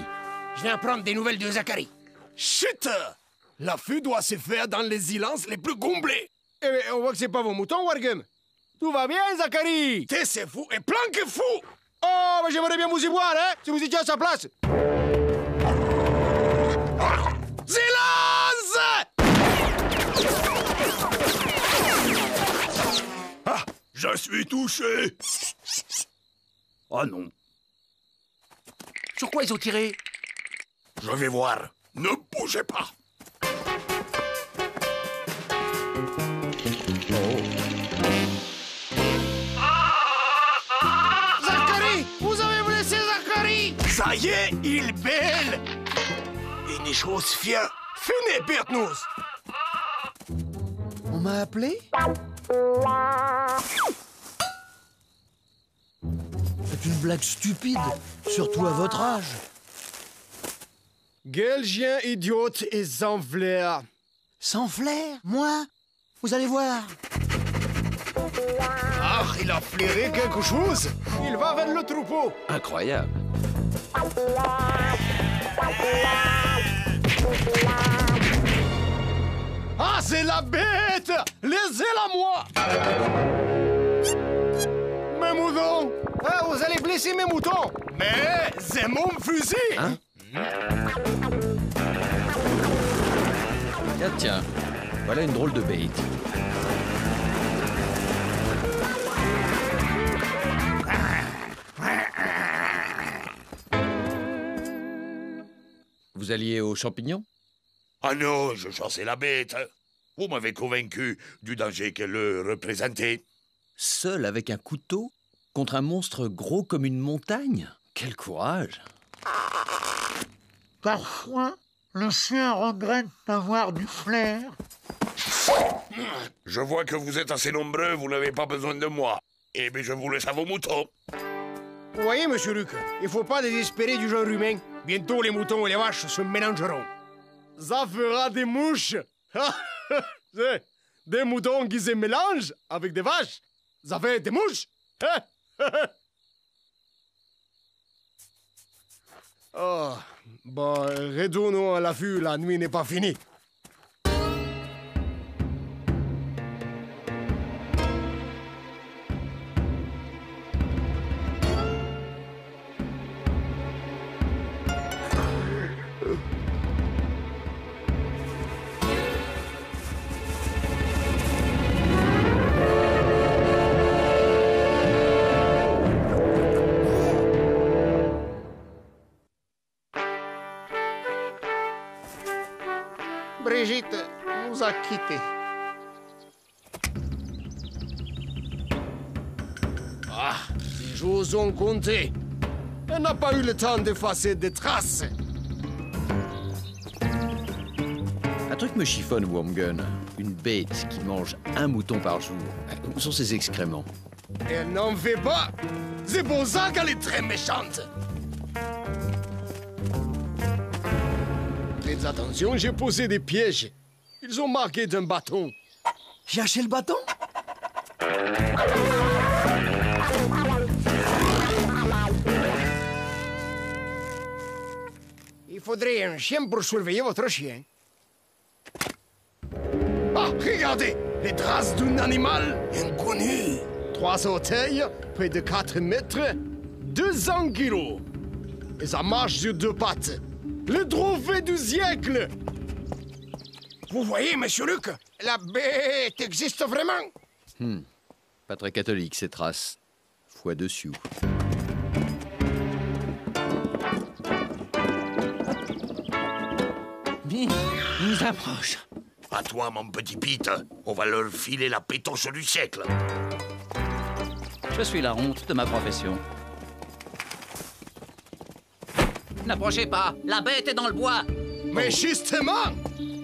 Je viens prendre des nouvelles de Zachary. Chut! L'affût doit se faire dans les silences les plus comblés. Eh bien, on voit que c'est pas vos moutons, Wargum. Tout va bien, Zachary? Taisez-vous et planquez-vous! Oh, mais j'aimerais bien vous y voir, hein, si vous étiez à sa place. Silence! Ah, je suis touché. Oh non. Sur quoi ils ont tiré? Je vais voir. Ne bougez pas. Zachary! Vous avez blessé Zachary! Ça y est, il bêle! Une chose vient. Venez, Birdnose! On m'a appelé? C'est une blague stupide, surtout à votre âge. Quel chien idiote et sans flair! Sans flair? Moi? Vous allez voir. Ah, il a flairé quelque chose! Il va vers le troupeau! Incroyable. Ah, c'est la bête! Laissez-la moi! Mes moutons! Ah, vous allez blesser mes moutons! Mais c'est mon fusil! Hein? Tiens, voilà une drôle de bait. Vous alliez aux champignons? Ah non, je chassais la bête. Vous m'avez convaincu du danger qu'elle représentait. Seul avec un couteau contre un monstre gros comme une montagne? Quel courage! Parfois, le chien regrette d'avoir du flair. Je vois que vous êtes assez nombreux, vous n'avez pas besoin de moi. Eh bien, je vous laisse à vos moutons. Vous voyez, monsieur Luc, il faut pas désespérer du genre humain. Bientôt, les moutons et les vaches se mélangeront. Ça fera des mouches. Des moutons qui se mélangent avec des vaches. Ça fait des mouches. Oh, bon, retournons à l'affût, la nuit n'est pas finie. Brigitte nous a quittés. Ah, les jours ont compté. Elle n'a pas eu le temps d'effacer des traces. Un truc me chiffonne, Wormgun. Une bête qui mange un mouton par jour. Où sont ses excréments? Elle n'en fait pas. C'est pour ça qu'elle est très méchante. Faites attention, j'ai posé des pièges. Ils ont marqué d'un bâton. J'ai acheté le bâton? Il faudrait un chien pour surveiller votre chien. Ah! regardez, les traces d'un animal inconnu. 3 orteils, près de 4 mètres, 200 kilos. Et ça marche sur 2 pattes. Le trophée du siècle. Vous voyez, monsieur Luc, la bête existe vraiment. Pas très catholique, ces traces. Foi dessus. Bien, il nous approche. À toi, mon petit Pete. On va leur filer la pétoche du siècle. Je suis la honte de ma profession. N'approchez pas, la bête est dans le bois. Mais justement!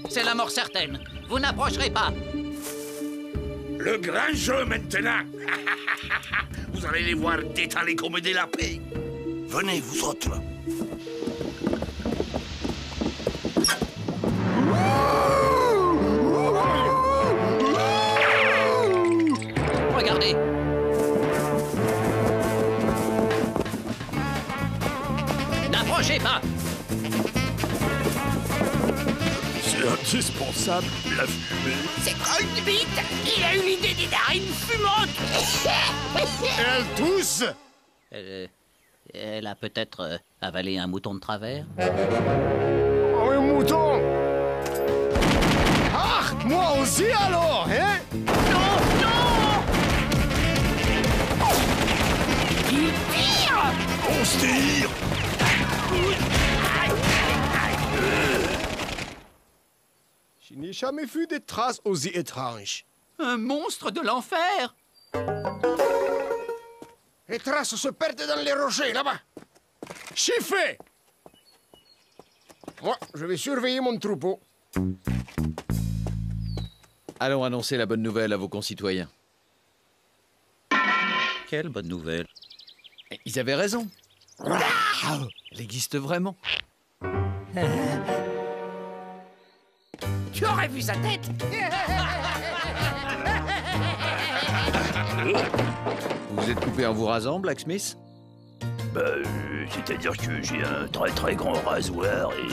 C'est la mort certaine. Vous n'approcherez pas. Le grand jeu maintenant. Vous allez les voir détaler comme des lapins. Venez, vous autres. Regardez. N'approchez pas. C'est indispensable, la fumée. C'est Coldbeat. Il a eu l'idée des narines fumantes. Elle tousse. Elle a peut-être avalé un mouton de travers. Oh, un mouton. Ah, moi aussi alors, hein? Non, non. Il tire. On se tire. Je n'ai jamais vu des traces aussi étranges. Un monstre de l'enfer. Les traces se perdent dans les rochers, là-bas. Chiffé! Moi, je vais surveiller mon troupeau. Allons annoncer la bonne nouvelle à vos concitoyens. Quelle bonne nouvelle. Ils avaient raison. Elle existe vraiment. Tu aurais vu sa tête. Vous vous êtes coupé en vous rasant, Blacksmith? C'est-à-dire que j'ai un très grand rasoir et...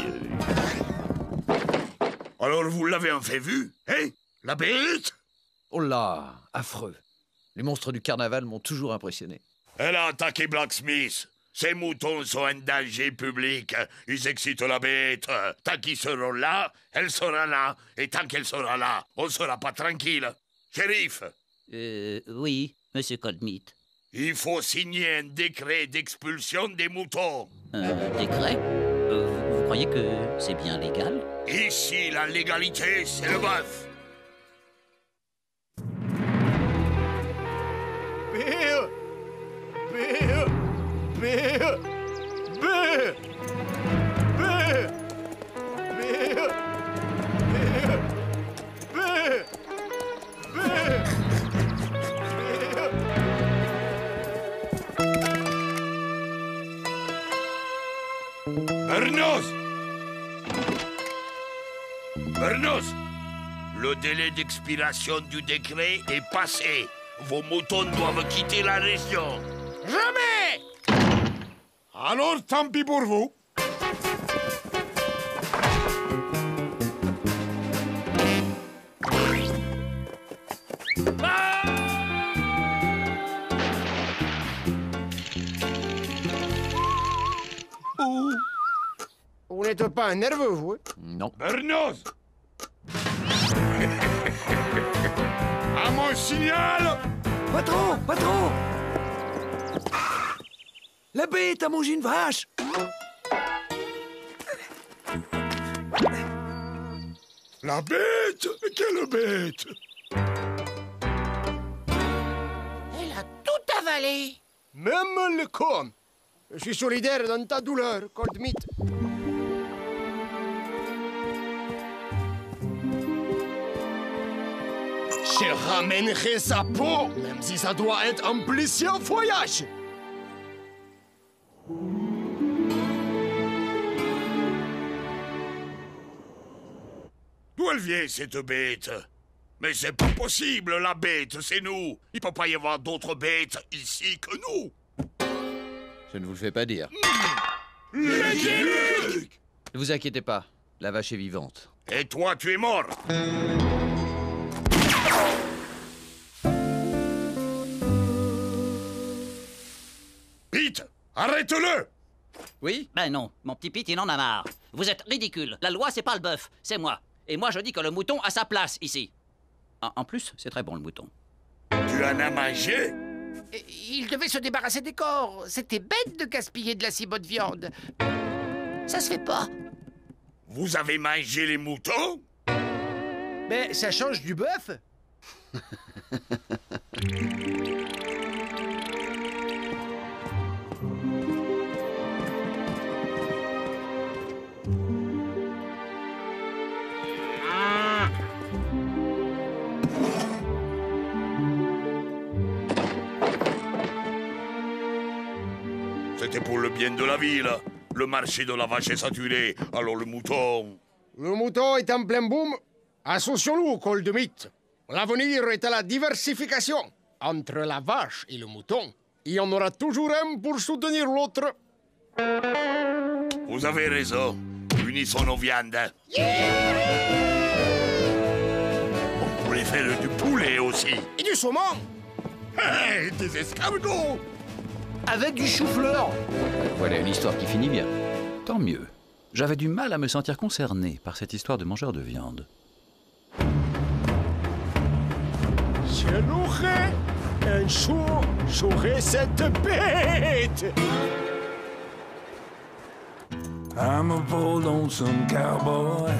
Alors vous l'avez enfin vu, hein? La bête? Oh là, affreux. Les monstres du carnaval m'ont toujours impressionné. Elle a attaqué Blacksmith. Ces moutons sont un danger public. Ils excitent la bête. Tant qu'ils seront là, elle sera là. Et tant qu'elle sera là, on sera pas tranquille. Shérif? Oui, monsieur Coldmeat. Il faut signer un décret d'expulsion des moutons. Un décret? Vous croyez que c'est bien légal? Ici, la légalité, c'est le bœuf. Bernos, le délai d'expiration du décret est passé. Vos moutons doivent quitter la région. Jamais! Alors, tant pis pour vous. Vous n'êtes pas nerveux, vous? Non. Bernos! À mon signal! Patron, patron! La bête a mangé une vache! La bête? Quelle bête? Elle a tout avalé. Même le con. Je suis solidaire dans ta douleur, Coldmeat. Je ramènerai sa peau, même si ça doit être un plusieurs voyages. D'où elle vient, cette bête? Mais c'est pas possible, la bête, c'est nous. Il peut pas y avoir d'autres bêtes ici que nous. Je ne vous le fais pas dire. Ne vous inquiétez pas, la vache est vivante. Et toi, tu es mort. Pete, arrête-le! Oui? Ben non, mon petit Pete, il en a marre. Vous êtes ridicule. La loi, c'est pas le bœuf, c'est moi. Et moi, je dis que le mouton a sa place ici. En plus, c'est très bon, le mouton. Tu en as mangé? Il devait se débarrasser des corps. C'était bête de gaspiller de la si bonne viande. Ça se fait pas. Vous avez mangé les moutons? Mais ça change du bœuf. C'était pour le bien de la ville. Le marché de la vache est saturé, alors le mouton... Le mouton est en plein boom. Associons-nous au col de mythe. L'avenir est à la diversification. Entre la vache et le mouton, il y en aura toujours un pour soutenir l'autre. Vous avez raison. Unissons nos viandes. On pourrait faire du poulet aussi. Et du saumon. Hey, des escargots. Avec du chou-fleur. Voilà une histoire qui finit bien. Tant mieux. J'avais du mal à me sentir concerné par cette histoire de mangeur de viande. Je l'aurai. Un jour, j'aurai cette bête. I'm a poor lonesome cowboy.